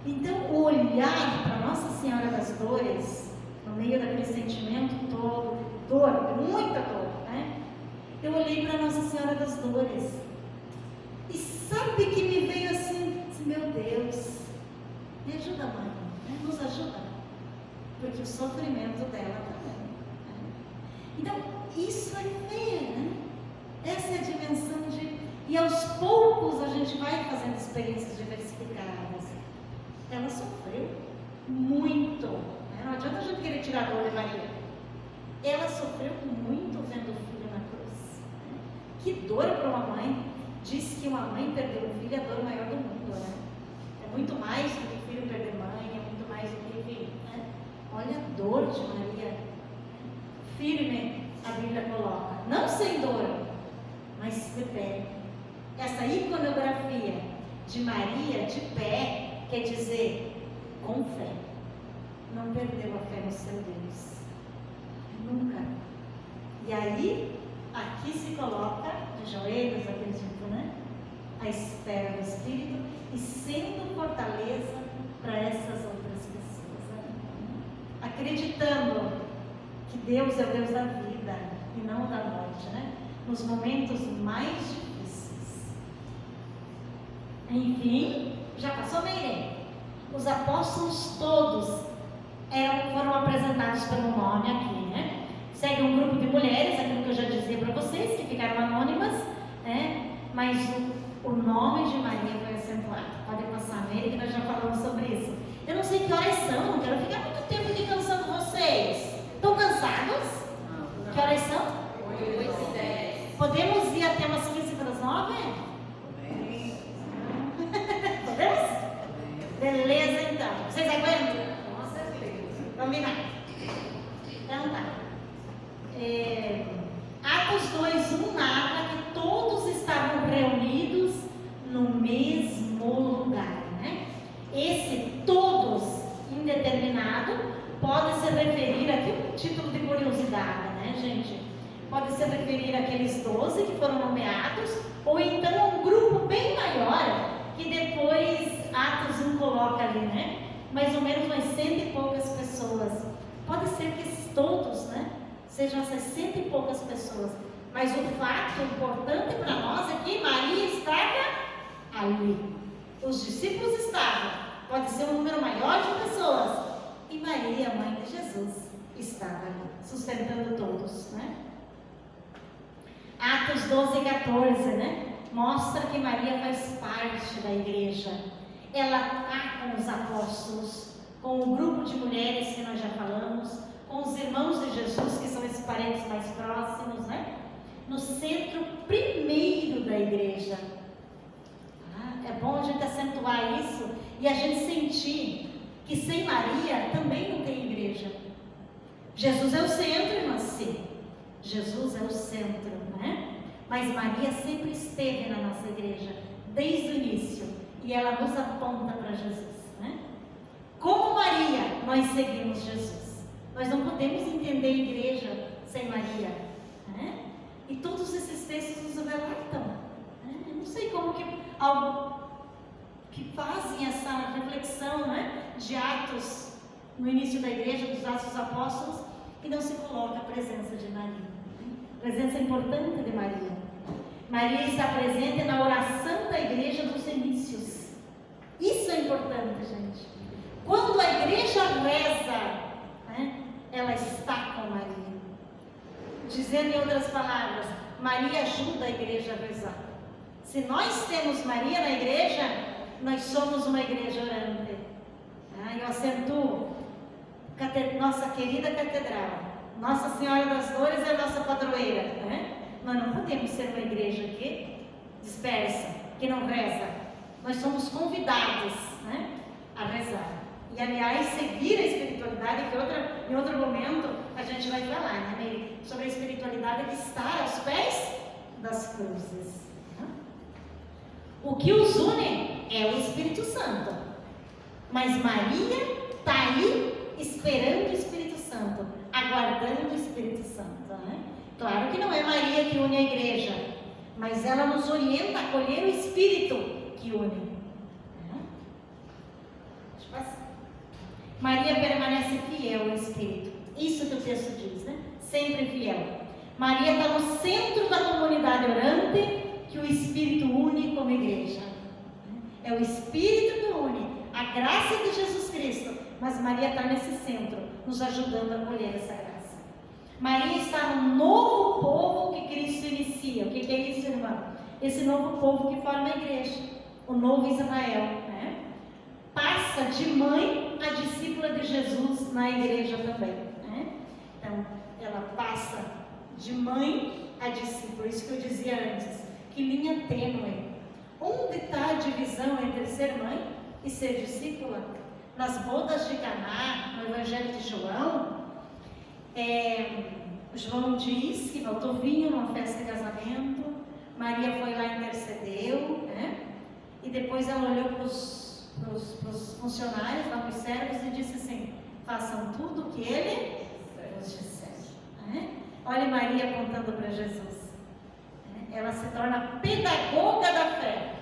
Então, olhar para Nossa Senhora das Dores, no meio daquele sentimento todo, dor, muita dor, né? Eu olhei para Nossa Senhora das Dores. E sabe que me veio assim, meu Deus, me ajuda, mãe, né? Nos ajuda. Porque o sofrimento dela também. Né? Então, isso é fé, né? Essa é a dimensão de... E aos poucos a gente vai fazendo experiências diversificadas. Ela sofreu muito. Né? Não adianta a gente querer tirar a dor de Maria. Ela sofreu muito vendo o filho na cruz. Né? Que dor para uma mãe. Diz que uma mãe perder um filho é a dor maior do mundo. Né? É muito mais do que filho perder mãe, é muito mais do que filho. Né? Olha a dor de Maria. Firme, a Bíblia coloca. Não sem dor, mas de pé. Essa iconografia de Maria de pé quer dizer com fé. Não perdeu a fé no seu Deus. Nunca. E aí, aqui se coloca de joelhos, acredito, né? A espera do Espírito e sendo fortaleza para essas outras pessoas. Né? Acreditando que Deus é o Deus da vida e não da morte, né? Nos momentos mais difíceis. Enfim, já passou bem. Os apóstolos todos foram apresentados pelo nome aqui, né? Segue um grupo de mulheres, aquilo que eu já dizia para vocês, que ficaram anônimas, né? Mas o nome de Maria foi acentuado. Pode passar nele, que nós já falamos sobre isso. Eu não sei que horas são, não quero ficar muito tempo aqui cansando vocês. Estão cansados? Que horas são? 8h10. Podemos ir até umas 15 para as 9? Podemos? Beleza, então. Vocês aguentam? Com certeza. Combinado. Então tá. Atos 2:1 narra que todos estavam reunidos no mesmo lugar, né? Esse todos, indeterminado, pode se referir aqui um título de curiosidade, né, gente? Pode se referir àqueles 12 que foram nomeados, ou então a um grupo bem maior, que depois Atos 1 coloca ali, né? Mais ou menos umas 100 e poucas pessoas. Pode ser que esses todos, né? Sejam essas 100 e poucas pessoas. Mas o fato importante para nós é que Maria estava ali. Os discípulos estavam. Pode ser um número maior de pessoas. E Maria, mãe de Jesus, estava ali, sustentando todos, né? Atos 12:14, né? Mostra que Maria faz parte da igreja. Ela está com os apóstolos, com o grupo de mulheres que nós já falamos, com os irmãos de Jesus, que são esses parentes mais próximos, né? No centro primeiro da igreja. É bom a gente acentuar isso e a gente sentir que sem Maria também não tem igreja. Jesus é o centro, irmã, sim. Jesus é o centro, né? Mas Maria sempre esteve na nossa igreja, desde o início. E ela nos aponta para Jesus, né? Como Maria, nós seguimos Jesus. Nós não podemos entender a igreja sem Maria, né? E todos esses textos nos relatam, né? Eu não sei como que fazem essa reflexão, né? De Atos, no início da igreja, dos Atos dos Apóstolos, e não se coloca a presença de Maria, né? Presença importante de Maria. Maria está presente na oração da igreja dos inícios. Isso é importante, gente. Quando a igreja reza, né, ela está com Maria. Dizendo em outras palavras, Maria ajuda a igreja a rezar. Se nós temos Maria na igreja, nós somos uma igreja orante. Eu acentuo, nossa querida catedral, Nossa Senhora das Dores é a nossa padroeira, né? Nós não podemos ser uma igreja que dispersa, que não reza. Nós somos convidados, né, a rezar. E, aliás, seguir a espiritualidade, que em outro momento a gente vai falar, né, Meire? Sobre a espiritualidade de estar aos pés das cruzes. Né? O que os une é o Espírito Santo. Mas Maria está aí esperando o Espírito Santo. Santo, aguardando o Espírito Santo, né? Claro que não é Maria que une a igreja, mas ela nos orienta a acolher o Espírito que une. Maria permanece fiel ao Espírito. Isso que o texto diz, né? Sempre fiel. Maria está no centro da comunidade orante que o Espírito une como igreja. É o Espírito que une, a graça de Jesus Cristo. Mas Maria está nesse centro, nos ajudando a acolher essa graça. Maria está no novo povo que Cristo inicia. O que é isso, irmã? Esse novo povo que forma a igreja, o novo Israel, né? Passa de mãe a discípula de Jesus na igreja também, né? Então, ela passa de mãe a discípula, isso que eu dizia antes, que linha tênue. Onde está a divisão entre ser mãe e ser discípula? Nas bodas de Caná, no Evangelho de João, João diz que faltou vinho numa festa de casamento, Maria foi lá e intercedeu, né? E depois ela olhou para os funcionários, lá para os servos, e disse assim: façam tudo o que ele vos disser. Né? Olha Maria apontando para Jesus. Ela se torna pedagoga da fé.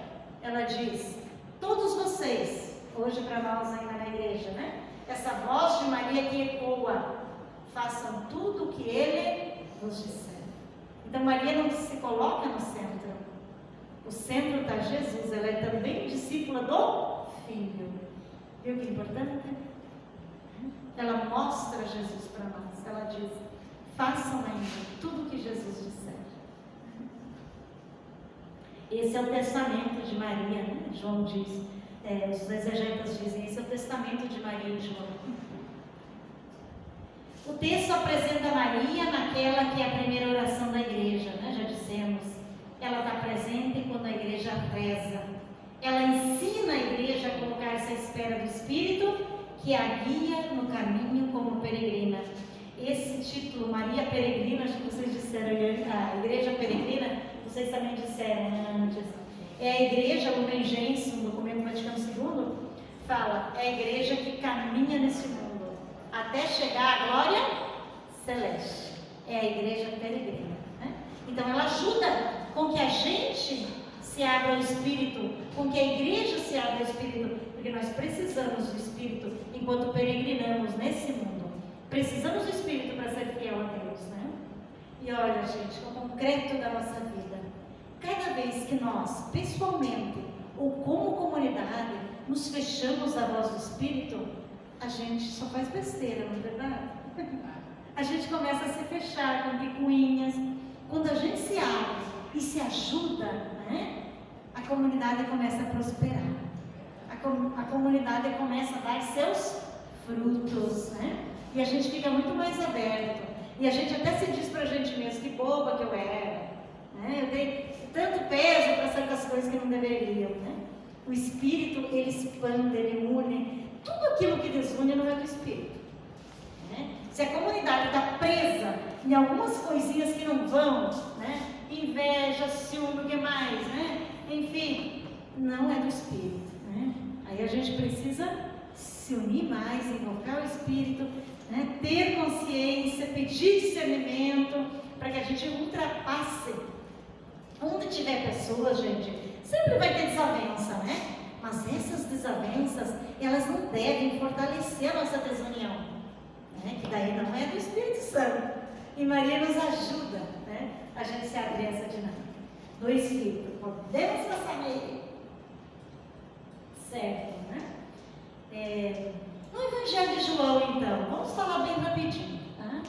Ela diz: todos vocês, hoje para nós ainda na igreja, né? Essa voz de Maria que ecoa: façam tudo o que ele vos disser. Então Maria não se coloca no centro. O centro está Jesus. Ela é também discípula do Filho. Viu que importante? Ela mostra Jesus para nós. Ela diz: façam ainda tudo o que Jesus disser. Esse é o testamento de Maria, né? João diz, os exegetas dizem, esse é o testamento de Maria e João. O texto apresenta Maria naquela que é a primeira oração da igreja, né? Já dissemos. Ela está presente quando a igreja reza. Ela ensina a igreja a colocar essa espera do Espírito, que a guia no caminho como peregrina. Esse título, Maria Peregrina, acho que vocês disseram, a igreja peregrina, vocês também disseram antes. É a igreja Lumen Gentium, no documento Vaticano II, fala, é a igreja que caminha nesse mundo, até chegar à glória celeste. É a igreja peregrina. Né? Então ela ajuda com que a gente se abra ao Espírito, com que a igreja se abra ao Espírito, porque nós precisamos do Espírito enquanto peregrinamos nesse mundo. Precisamos do Espírito para ser fiel a Deus, né? E olha, gente, o concreto da nossa vida, cada vez que nós, pessoalmente, ou como comunidade, nos fechamos à voz do Espírito, a gente só faz besteira, não é verdade? A gente começa a se fechar com picuinhas. Quando a gente se abre e se ajuda, né? A comunidade começa a prosperar. A comunidade começa a dar seus frutos, né? E a gente fica muito mais aberto. E a gente até se diz pra gente mesmo, que boba que eu era, né? Eu dei tanto peso para certas coisas que não deveriam, né? O Espírito, ele expande, ele une. Tudo aquilo que desune não é do Espírito, né? Se a comunidade está presa em algumas coisinhas que não vão, né? Inveja, ciúme, o que mais, né? Enfim, não é do Espírito, né? Aí a gente precisa se unir mais, invocar o Espírito, né? Ter consciência, pedir discernimento, para que a gente ultrapasse. Onde tiver pessoas, gente, sempre vai ter desavença, né? Mas essas desavenças, elas não devem fortalecer a nossa desunião, né? Que daí não é do Espírito Santo. E Maria nos ajuda, né? A gente se abrir essa dinâmica do Espírito. Podemos passar nele. Certo, né? No Evangelho de João, então, vamos falar bem rapidinho, tá?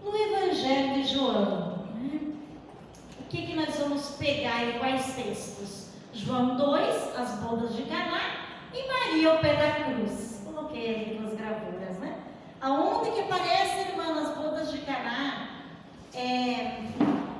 No Evangelho de João, né? O que nós vamos pegar e quais textos? João 2, as bodas de Caná, e Maria ao pé da cruz. Coloquei ali nas gravuras, né? Aonde que aparece, irmã, nas bodas de Caná,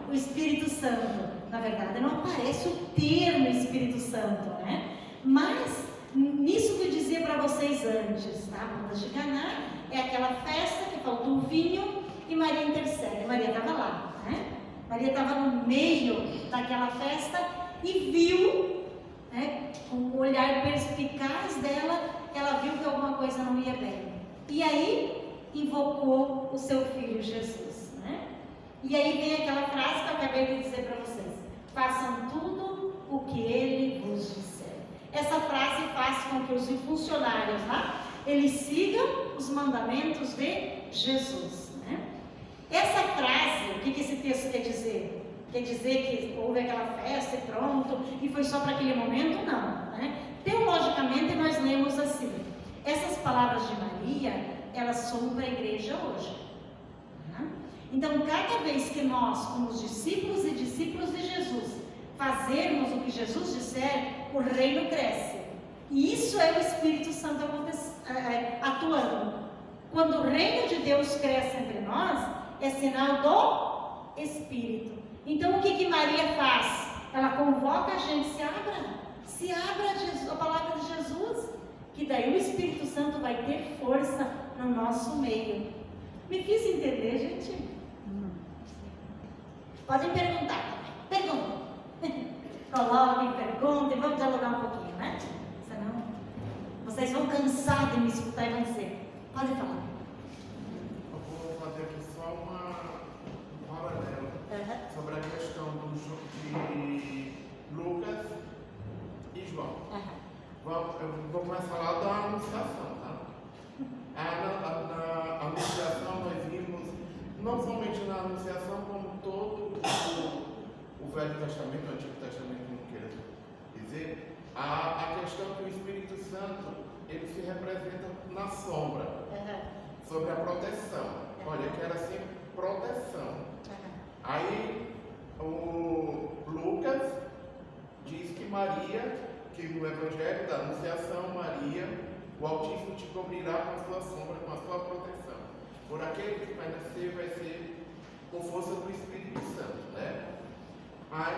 o Espírito Santo? Na verdade, não aparece o termo Espírito Santo, né? Mas, nisso que eu dizia para vocês antes, tá? Bodas de Caná é aquela festa que faltou o vinho e Maria intercede. Maria estava lá, né? Maria estava no meio daquela festa e viu, né, com o olhar perspicaz dela, ela viu que alguma coisa não ia bem. E aí, invocou o seu filho Jesus, né? E aí vem aquela frase que eu acabei de dizer para vocês: façam tudo o que ele vos disser. Essa frase faz com que os funcionários lá, eles sigam os mandamentos de Jesus, né? Essa frase, o que esse texto quer dizer? Quer dizer que houve aquela festa e pronto, e foi só para aquele momento? Não, né? Teologicamente nós lemos assim: essas palavras de Maria, elas são para a igreja hoje. Né? Então, cada vez que nós, como os discípulos e discípulos de Jesus, fazermos o que Jesus disser, o reino cresce. E isso é o Espírito Santo atuando. Quando o reino de Deus cresce entre nós, é sinal do Espírito. Então, o que Maria faz? Ela convoca a gente: se abra a palavra de Jesus, que daí o Espírito Santo vai ter força no nosso meio. Me fiz entender, gente? Podem perguntar. Perguntem. Coloquem, perguntem, vamos dialogar um pouquinho, né? Senão vocês vão cansar de me escutar e vão dizer: pode falar. Eu vou fazer aqui só um paralelo sobre a questão de Lucas e João. Eu vou começar lá da anunciação, tá? Na anunciação nós vimos, não somente na anunciação, como todo o Velho Testamento, o Antigo Testamento, como queira dizer, a questão que o Espírito Santo, ele se representa na sombra, sobre a proteção. Olha, que era sempre proteção. Aí o Lucas diz que Maria, que no Evangelho da Anunciação, Maria, o Altíssimo te cobrirá com a sua sombra, com a sua proteção. Por aquele que vai nascer, vai ser com força do Espírito Santo, né? Aí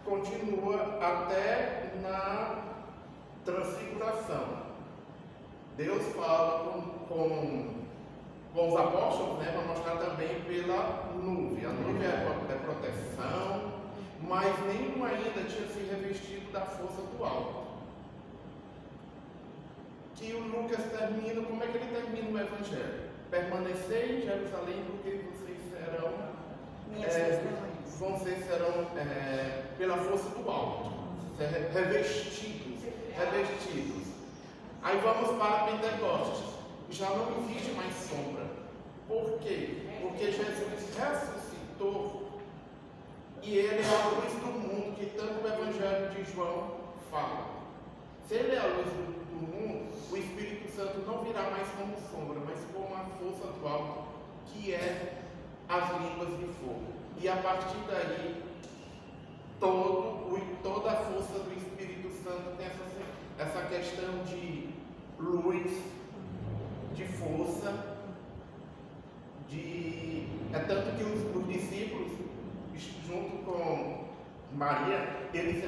continua até na transfiguração. Deus fala com os apóstolos, né, para mostrar também pela nuvem. A nuvem é proteção, mas nenhum ainda tinha se revestido da força do alto. Que o Lucas termina, como é que ele termina o Evangelho? Permanecei em Jerusalém, porque vocês serão, serão pela força do alto, revestidos. Aí vamos para Pentecostes. Já não existe mais sombra. Por quê? Porque Jesus ressuscitou e ele é a luz do mundo, que tanto o Evangelho de João fala. Se ele é a luz do mundo, o Espírito Santo não virá mais como sombra, mas como a força do alto, que é as línguas de fogo. E a partir daí, toda a força do Espírito Santo tem essa questão de luz, de força, é tanto que os discípulos, junto com Maria, eles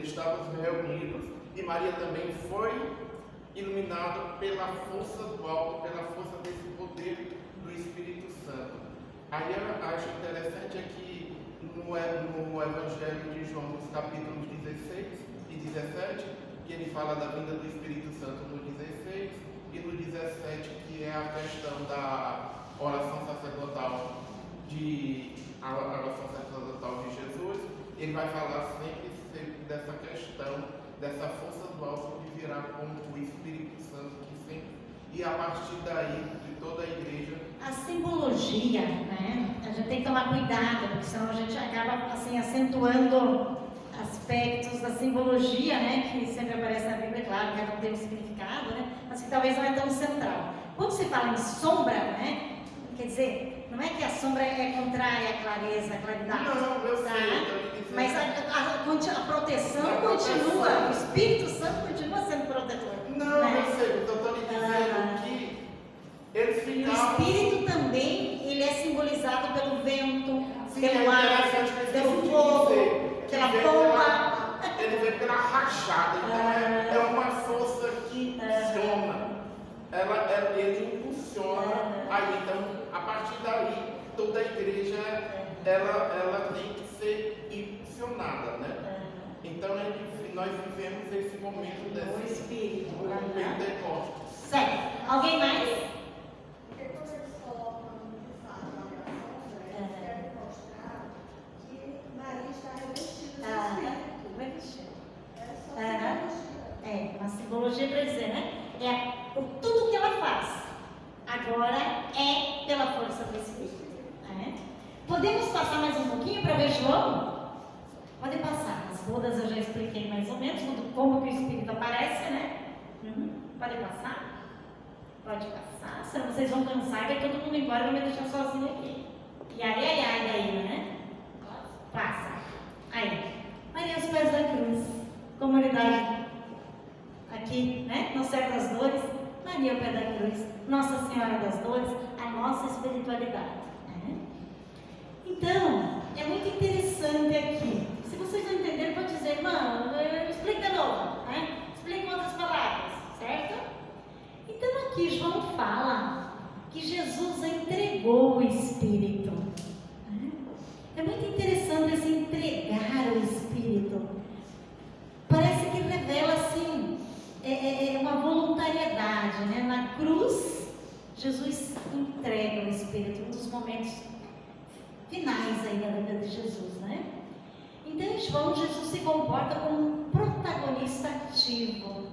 estavam reunidos, e Maria também foi iluminada pela força do alto, pela força desse poder do Espírito Santo. Aí eu acho interessante que no Evangelho de João, nos capítulos 16 e 17, que ele fala da vinda do Espírito Santo no 16, e no 17, que é a questão da oração sacerdotal de Jesus, ele vai falar sempre dessa questão, dessa força do alto que virá com o Espírito Santo, que sempre, e a partir daí, de toda a igreja. A simbologia, né? A gente tem que tomar cuidado, porque senão a gente acaba assim acentuando aspectos da simbologia, né? Que sempre aparece na Bíblia, claro, que não tem um significado, né? Mas que talvez não é tão central. Quando se fala em sombra, né? Quer dizer, não é que a sombra é contrária à clareza, à claridade. Não, eu tá? sei. Mas a proteção continua, o Espírito Santo continua sendo protetor. Não, né? eu sei, eu estou lhe dizendo que eles E o ficavam. Espírito também, ele é simbolizado pelo vento, Sim, pelo é ar, interessante que pelo eu fogo, dizer, que pela vem pomba. Ele vem pela rachada, então é uma força que impulsiona. Ele impulsiona. Aí, então, a partir daí, toda a igreja ela tem que ser impulsionada, né? Então nós vivemos esse momento desse Espírito, Pentecostes. Certo. Alguém mais? Porque quando eles colocam de fato a oração, eles querem mostrar que Maria está revestida do Espírito. É só simbologia. Uma simbologia para dizer, né? Tudo que ela faz agora é pela força do Espírito. Podemos passar mais um pouquinho para ver João? Pode passar. As bodas eu já expliquei mais ou menos como que o Espírito aparece, né? Pode passar? Pode passar. Senão vocês vão cansar, vai todo mundo embora e vai me deixar sozinho aqui. E ai daí, né? Passa. Aí. Maria aos pés da cruz. Comunidade aqui, né? No Céu das Dores. Maria ao pé da cruz. Nossa Senhora das Dores. A nossa espiritualidade. Então, é muito interessante aqui. Se vocês não entenderem, pode dizer, irmão, explica de novo, né? Explica com outras palavras, certo? Então aqui João fala que Jesus entregou o Espírito. É muito interessante esse entregar o Espírito. Parece que revela assim, uma voluntariedade, né? Na cruz, Jesus entrega o Espírito, um dos momentos finais aí da vida de Jesus, né? Então, em João, Jesus se comporta como um protagonista ativo,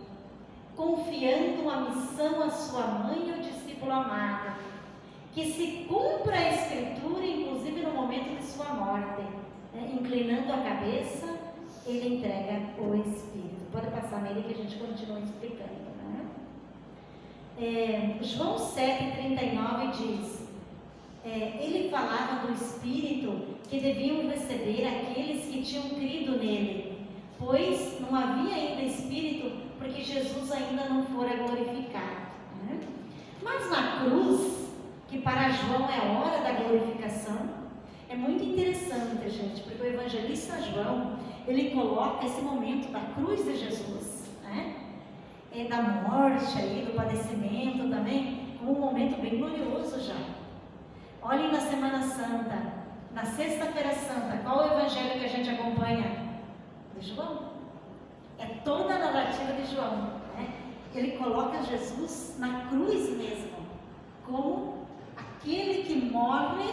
confiando a missão à sua mãe e ao discípulo amado, que se cumpra a Escritura, inclusive no momento de sua morte, né? Inclinando a cabeça, ele entrega o Espírito. Pode passar nele que a gente continua explicando, né? João 7,39 diz, ele falava do Espírito que deviam receber aqueles que tinham crido nele, pois não havia ainda Espírito, porque Jesus ainda não fora glorificado. Mas na cruz, que para João é a hora da glorificação, é muito interessante, gente, porque o evangelista João, ele coloca esse momento da cruz de Jesus, né? Da morte aí, do padecimento também, como um momento bem glorioso já. Olhem na Semana Santa, na Sexta-feira Santa, qual o evangelho que a gente acompanha? De João. É toda a narrativa de João, né? Ele coloca Jesus na cruz mesmo, como aquele que morre,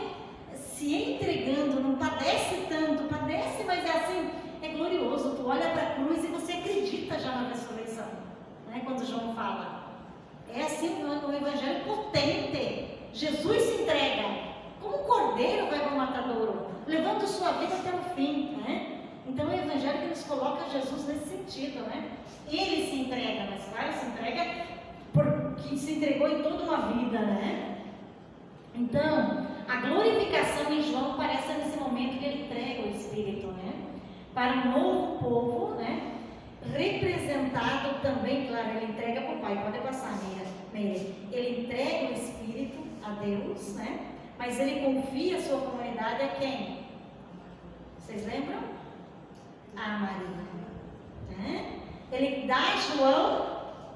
se entregando, não padece tanto, padece, mas é assim, é glorioso. Tu olha para a cruz e você acredita já na ressurreição, né? Quando João fala, é assim o evangelho potente. Jesus se entrega, como um cordeiro vai para o matadouro, levando sua vida até o fim, né? Então o evangelho que nos coloca Jesus nesse sentido, né? Ele se entrega, mas claro, se entrega porque se entregou em toda uma vida, né? Então, a glorificação em João aparece nesse momento que ele entrega o Espírito, né? Para um novo povo, né? Representado também, claro, ele entrega para o Pai, pode passar, Meire. Ele entrega o Espírito a Deus, né? Mas ele confia a sua comunidade a quem? Vocês lembram? A Maria, né? Ele dá João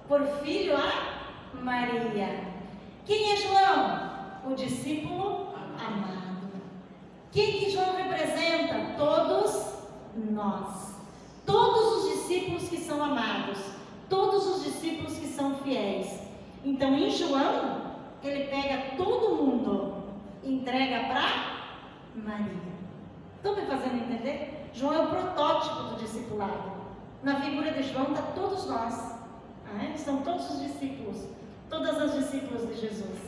por filho a Maria. Quem é João? O discípulo amado. Quem que João representa? Todos nós. Todos os discípulos que são amados. Todos os discípulos que são fiéis. Então, em João, ele pega todo mundo e entrega para Maria. Estão me fazendo entender? João é o protótipo do discipulado. Na figura de João está todos nós. São todos os discípulos. Todas as discípulas de Jesus.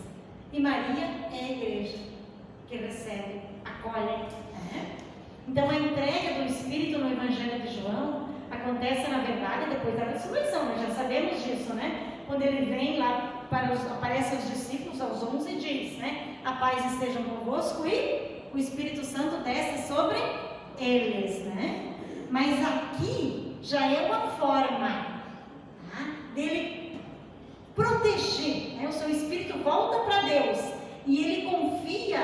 E Maria é a igreja que recebe, acolhe. Então a entrega do Espírito no Evangelho de João acontece, na verdade, depois da ressurreição. Nós já sabemos disso, né? Quando ele vem lá, aparece aos discípulos, aos 11, e diz, né? A paz esteja convosco e o Espírito Santo desce sobre eles, né? Mas aqui já é uma forma dele proteger, né? O seu Espírito volta para Deus e ele confia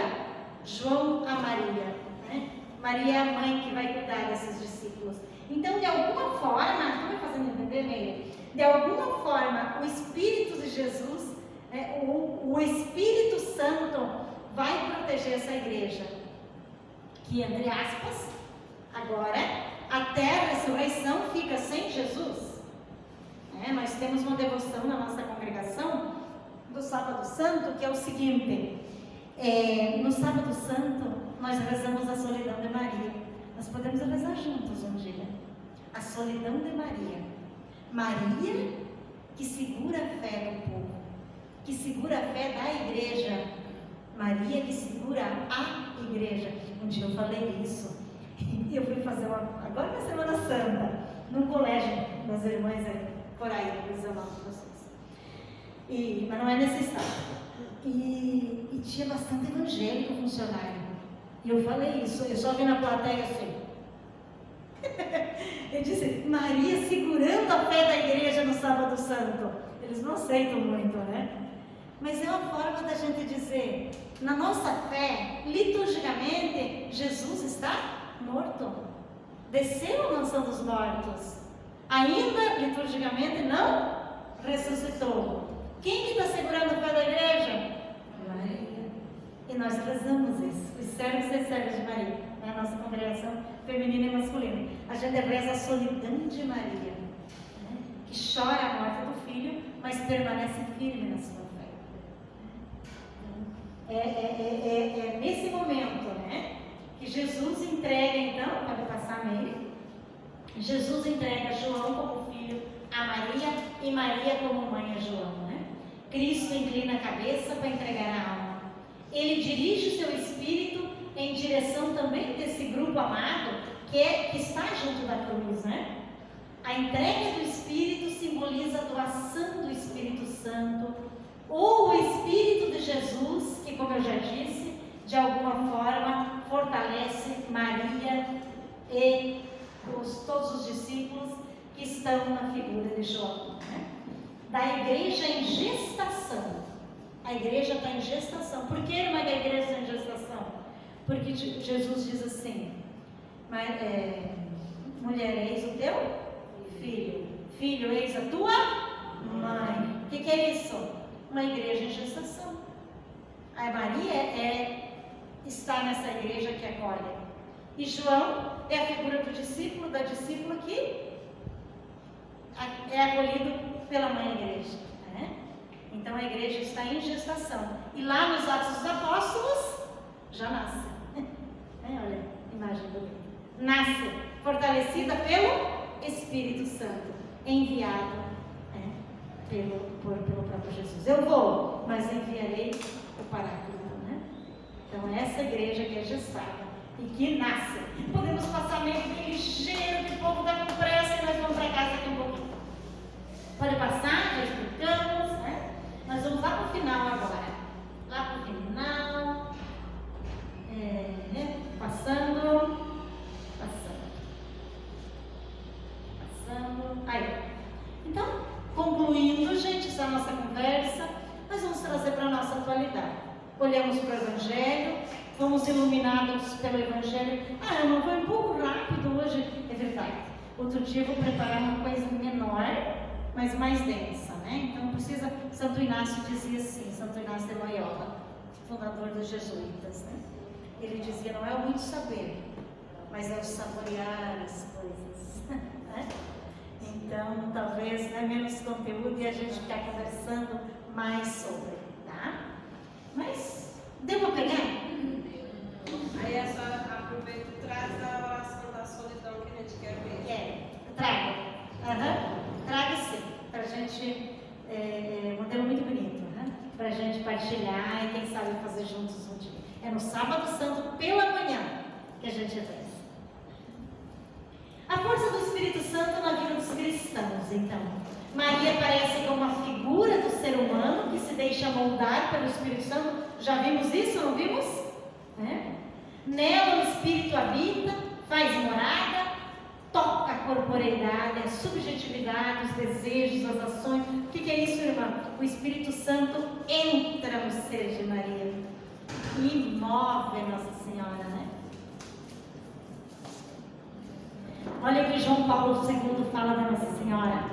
João a Maria, né? Maria é a mãe que vai cuidar desses discípulos. Então, de alguma forma, estou me fazendo entender, Meire? De alguma forma, o Espírito de Jesus, né, o Espírito Santo vai proteger essa igreja, que, entre aspas, agora, até a ressurreição fica sem Jesus. Nós temos uma devoção na nossa congregação do Sábado Santo, que é o seguinte: no Sábado Santo nós rezamos a solidão de Maria. Nós podemos rezar juntos um dia. A solidão de Maria. Maria que segura a fé do povo, que segura a fé da igreja. Maria que segura a igreja. Um dia eu falei isso. Eu fui fazer agora na Semana Santa, num colégio das irmãs por aí, eles amam vocês. Mas não é necessário. E tinha bastante evangélico funcionário. E eu falei isso, eu só vi na plateia assim. Eu disse, Maria segurando a fé da igreja no Sábado Santo. Eles não aceitam muito, né? Mas é uma forma da gente dizer, na nossa fé, liturgicamente, Jesus está morto. Desceu à mansão dos mortos. Ainda, liturgicamente, não ressuscitou. Quem que está segurando a fé da igreja? Maria. E nós rezamos isso. Os servos e servas de Maria. Na nossa congregação feminina e masculina. A gente reza a solidão de Maria. Né? Que chora a morte do filho, mas permanece firme na sua fé. É nesse momento, né? Que Jesus entrega, então, pode passar nele. Jesus entrega João como filho a Maria e Maria como mãe a João, né? Cristo inclina a cabeça para entregar a alma. Ele dirige o seu espírito em direção também desse grupo amado que está junto da cruz, né? A entrega do Espírito simboliza a doação do Espírito Santo, ou o Espírito de Jesus, que, como eu já disse, de alguma forma fortalece Maria e todos os discípulos que estão na figura de João, né? Da igreja em gestação. A igreja está em gestação. Por que, irmã, que a igreja está em gestação? Porque Jesus diz assim, mulher, eis o teu filho. Filho, eis a tua mãe. O que é isso? Uma igreja em gestação. A Maria está nessa igreja que acolhe. E João é a figura do discípulo, da discípula que é acolhido pela mãe igreja. Né? Então a igreja está em gestação. E lá nos Atos dos Apóstolos, já nasce. Olha, imagem bonita. Nasce, fortalecida pelo Espírito Santo, enviado pelo próprio Jesus. Eu vou, mas enviarei o Paráclito, né? Então essa igreja que é gestada e que nasce. Podemos passar meio que ligeiro, que o povo está com pressa e nós vamos para casa daqui um pouquinho. Pode passar, já explicamos, né? Nós vamos lá para o final agora. Lá para o final. Passando. Aí. Então, concluindo, gente, essa nossa conversa, nós vamos trazer para a nossa atualidade. Olhamos para o Evangelho, fomos iluminados pelo Evangelho. Irmão, foi um pouco rápido hoje, é verdade. Outro dia eu vou preparar uma coisa menor, mas mais densa, né? Então precisa. Santo Inácio dizia assim, Santo Inácio de Loyola, fundador dos jesuítas, né? Ele dizia, não é o muito saber, mas é o saborear as coisas, né? Então, talvez, né, menos conteúdo e a gente ficar conversando mais sobre, tá? Mas, deu para pegar? Aí a senhora aproveita e traz a oração da solidão que a gente quer ver. Traga. Traga sim, para a gente, um modelo muito bonito, né? Para a gente partilhar e quem sabe fazer juntos um dia. É no Sábado Santo pela manhã que a gente faz. A força do Espírito Santo na vida dos cristãos, então. Maria aparece como uma figura do ser humano que se deixa moldar pelo Espírito Santo. Já vimos isso, não vimos? Nela o Espírito habita, faz morada, toca a corporeidade, a subjetividade, os desejos, as ações. O que é isso, irmã? O Espírito Santo entra no ser de Maria e move Nossa Senhora, né? Olha o que João Paulo II fala da Nossa Senhora.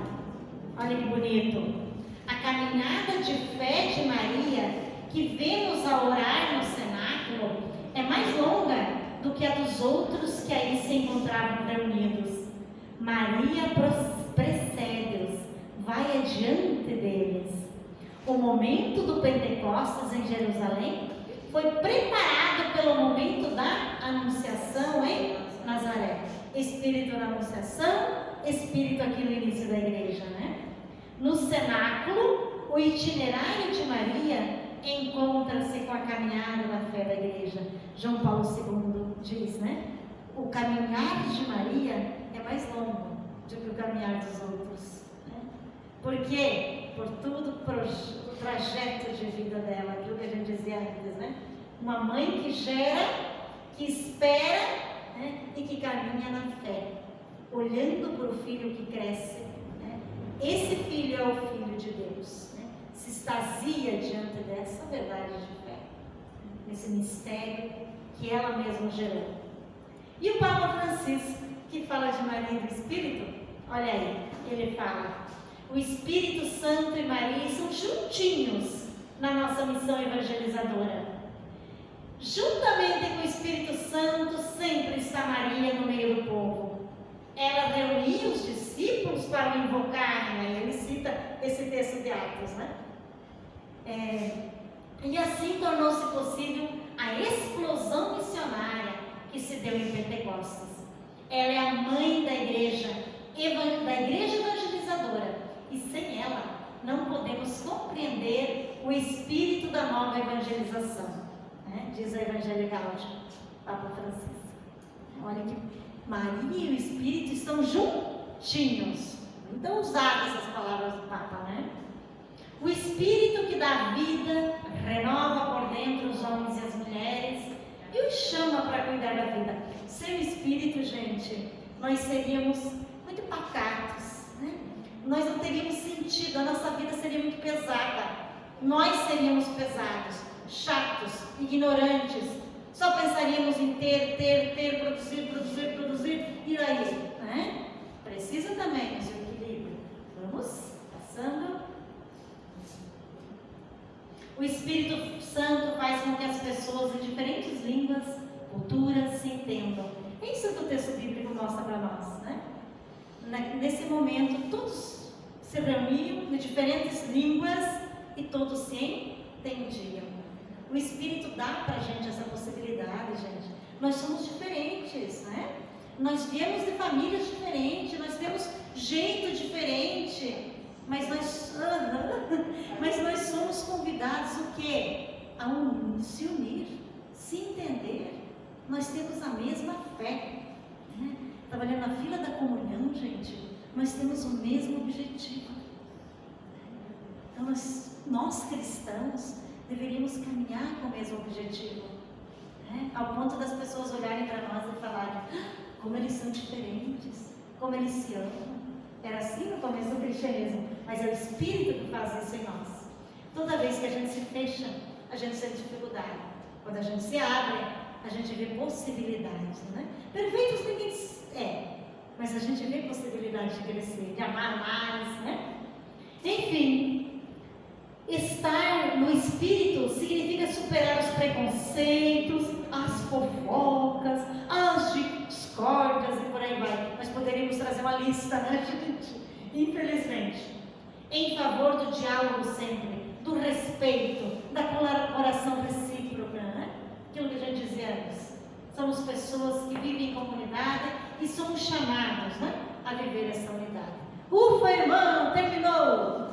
Olha que bonito. A caminhada de fé de Maria, que vemos a orar no cenáculo, é mais longa do que a dos outros que aí se encontravam reunidos. Maria precede-os, vai adiante deles. O momento do Pentecostes em Jerusalém foi preparado pelo momento da anunciação em Nazaré. Espírito na anunciação, Espírito aqui no início da igreja, né? No cenáculo, o itinerário de Maria encontra-se com a caminhada da fé da igreja. João Paulo II diz, né? O caminhar de Maria é mais longo do que o caminhar dos outros, né? Por quê? Por todo o trajeto de vida dela, aquilo que a gente dizia antes, né? Uma mãe que gera, que espera, né? E que caminha na fé, olhando para o filho que cresce, né? Esse filho é o Filho de Deus, né? Se extasia diante dessa verdade de fé, nesse mistério que ela mesma gerou. E o Papa Francisco, que fala de Maria e do Espírito, olha aí, ele fala: o Espírito Santo e Maria são juntinhos na nossa missão evangelizadora. Juntamente com o Espírito Santo sempre está Maria no meio do povo. Ela reunia os discípulos para o invocarem, né? Ele cita esse texto de Atos, né? E assim tornou-se possível a explosão missionária que se deu em Pentecostes. Ela é a mãe da igreja evangelizadora, e sem ela não podemos compreender o espírito da nova evangelização, né? Diz a Evangelho Gáudio, Papa Francisco. Olha que Maria e o Espírito estão juntinhos. Então, usadas essas palavras do Papa, né? O Espírito que dá vida, renova por dentro os homens e as mulheres e os chama para cuidar da vida. Sem o Espírito, gente, nós seríamos muito pacatos, né? Nós não teríamos sentido, a nossa vida seria muito pesada. Nós seríamos pesados, chatos, ignorantes. Só pensaríamos em ter, produzir, e aí, né? Precisa também do seu equilíbrio. Vamos passando. O Espírito Santo faz com que as pessoas de diferentes línguas, culturas se entendam. É isso que o texto bíblico mostra para nós, né? Nesse momento, todos se reuniam de diferentes línguas e todos se entendiam. O Espírito dá para a gente essa possibilidade, gente. Nós somos diferentes, né? Nós viemos de famílias diferentes, nós temos jeito diferente, mas nós somos convidados o quê? A se unir, se entender. Nós temos a mesma fé, né? Estava olhando na fila da comunhão, gente, nós temos o mesmo objetivo. Então nós cristãos deveríamos caminhar com o mesmo objetivo, né? Ao ponto das pessoas olharem para nós e falarem: como eles são diferentes, como eles se amam. Era assim no começo do cristianismo, mas é o Espírito que faz isso em nós. Toda vez que a gente se fecha, a gente sente dificuldade. Quando a gente se abre, a gente vê possibilidades, né? Perfeitos ninguém é, mas a gente vê possibilidade de crescer, de amar mais, né? Enfim, estar no Espírito significa superar os preconceitos, as fofocas, as discórdias e por aí vai. Nós poderíamos trazer uma lista, né, gente? Infelizmente. Em favor do diálogo sempre, do respeito, da colaboração recíproca, né? Aquilo que a gente dizia antes. Somos pessoas que vivem em comunidade e somos chamados, né, a viver essa unidade. Ufa, irmão, terminou!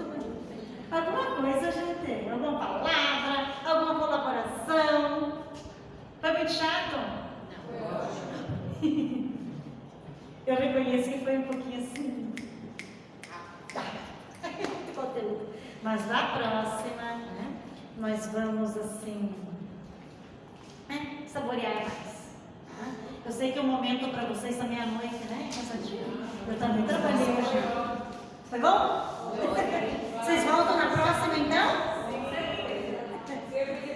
Alguma coisa a gente tem, alguma palavra, alguma colaboração. Foi muito chato? Foi ótimo. Eu reconheço que foi um pouquinho assim. Conteúdo. Mas na próxima, né, nós vamos assim, né, saborear mais. Tá? Eu sei que o momento para vocês também à noite, né? Cansativo. Eu também trabalhei hoje. Foi bom?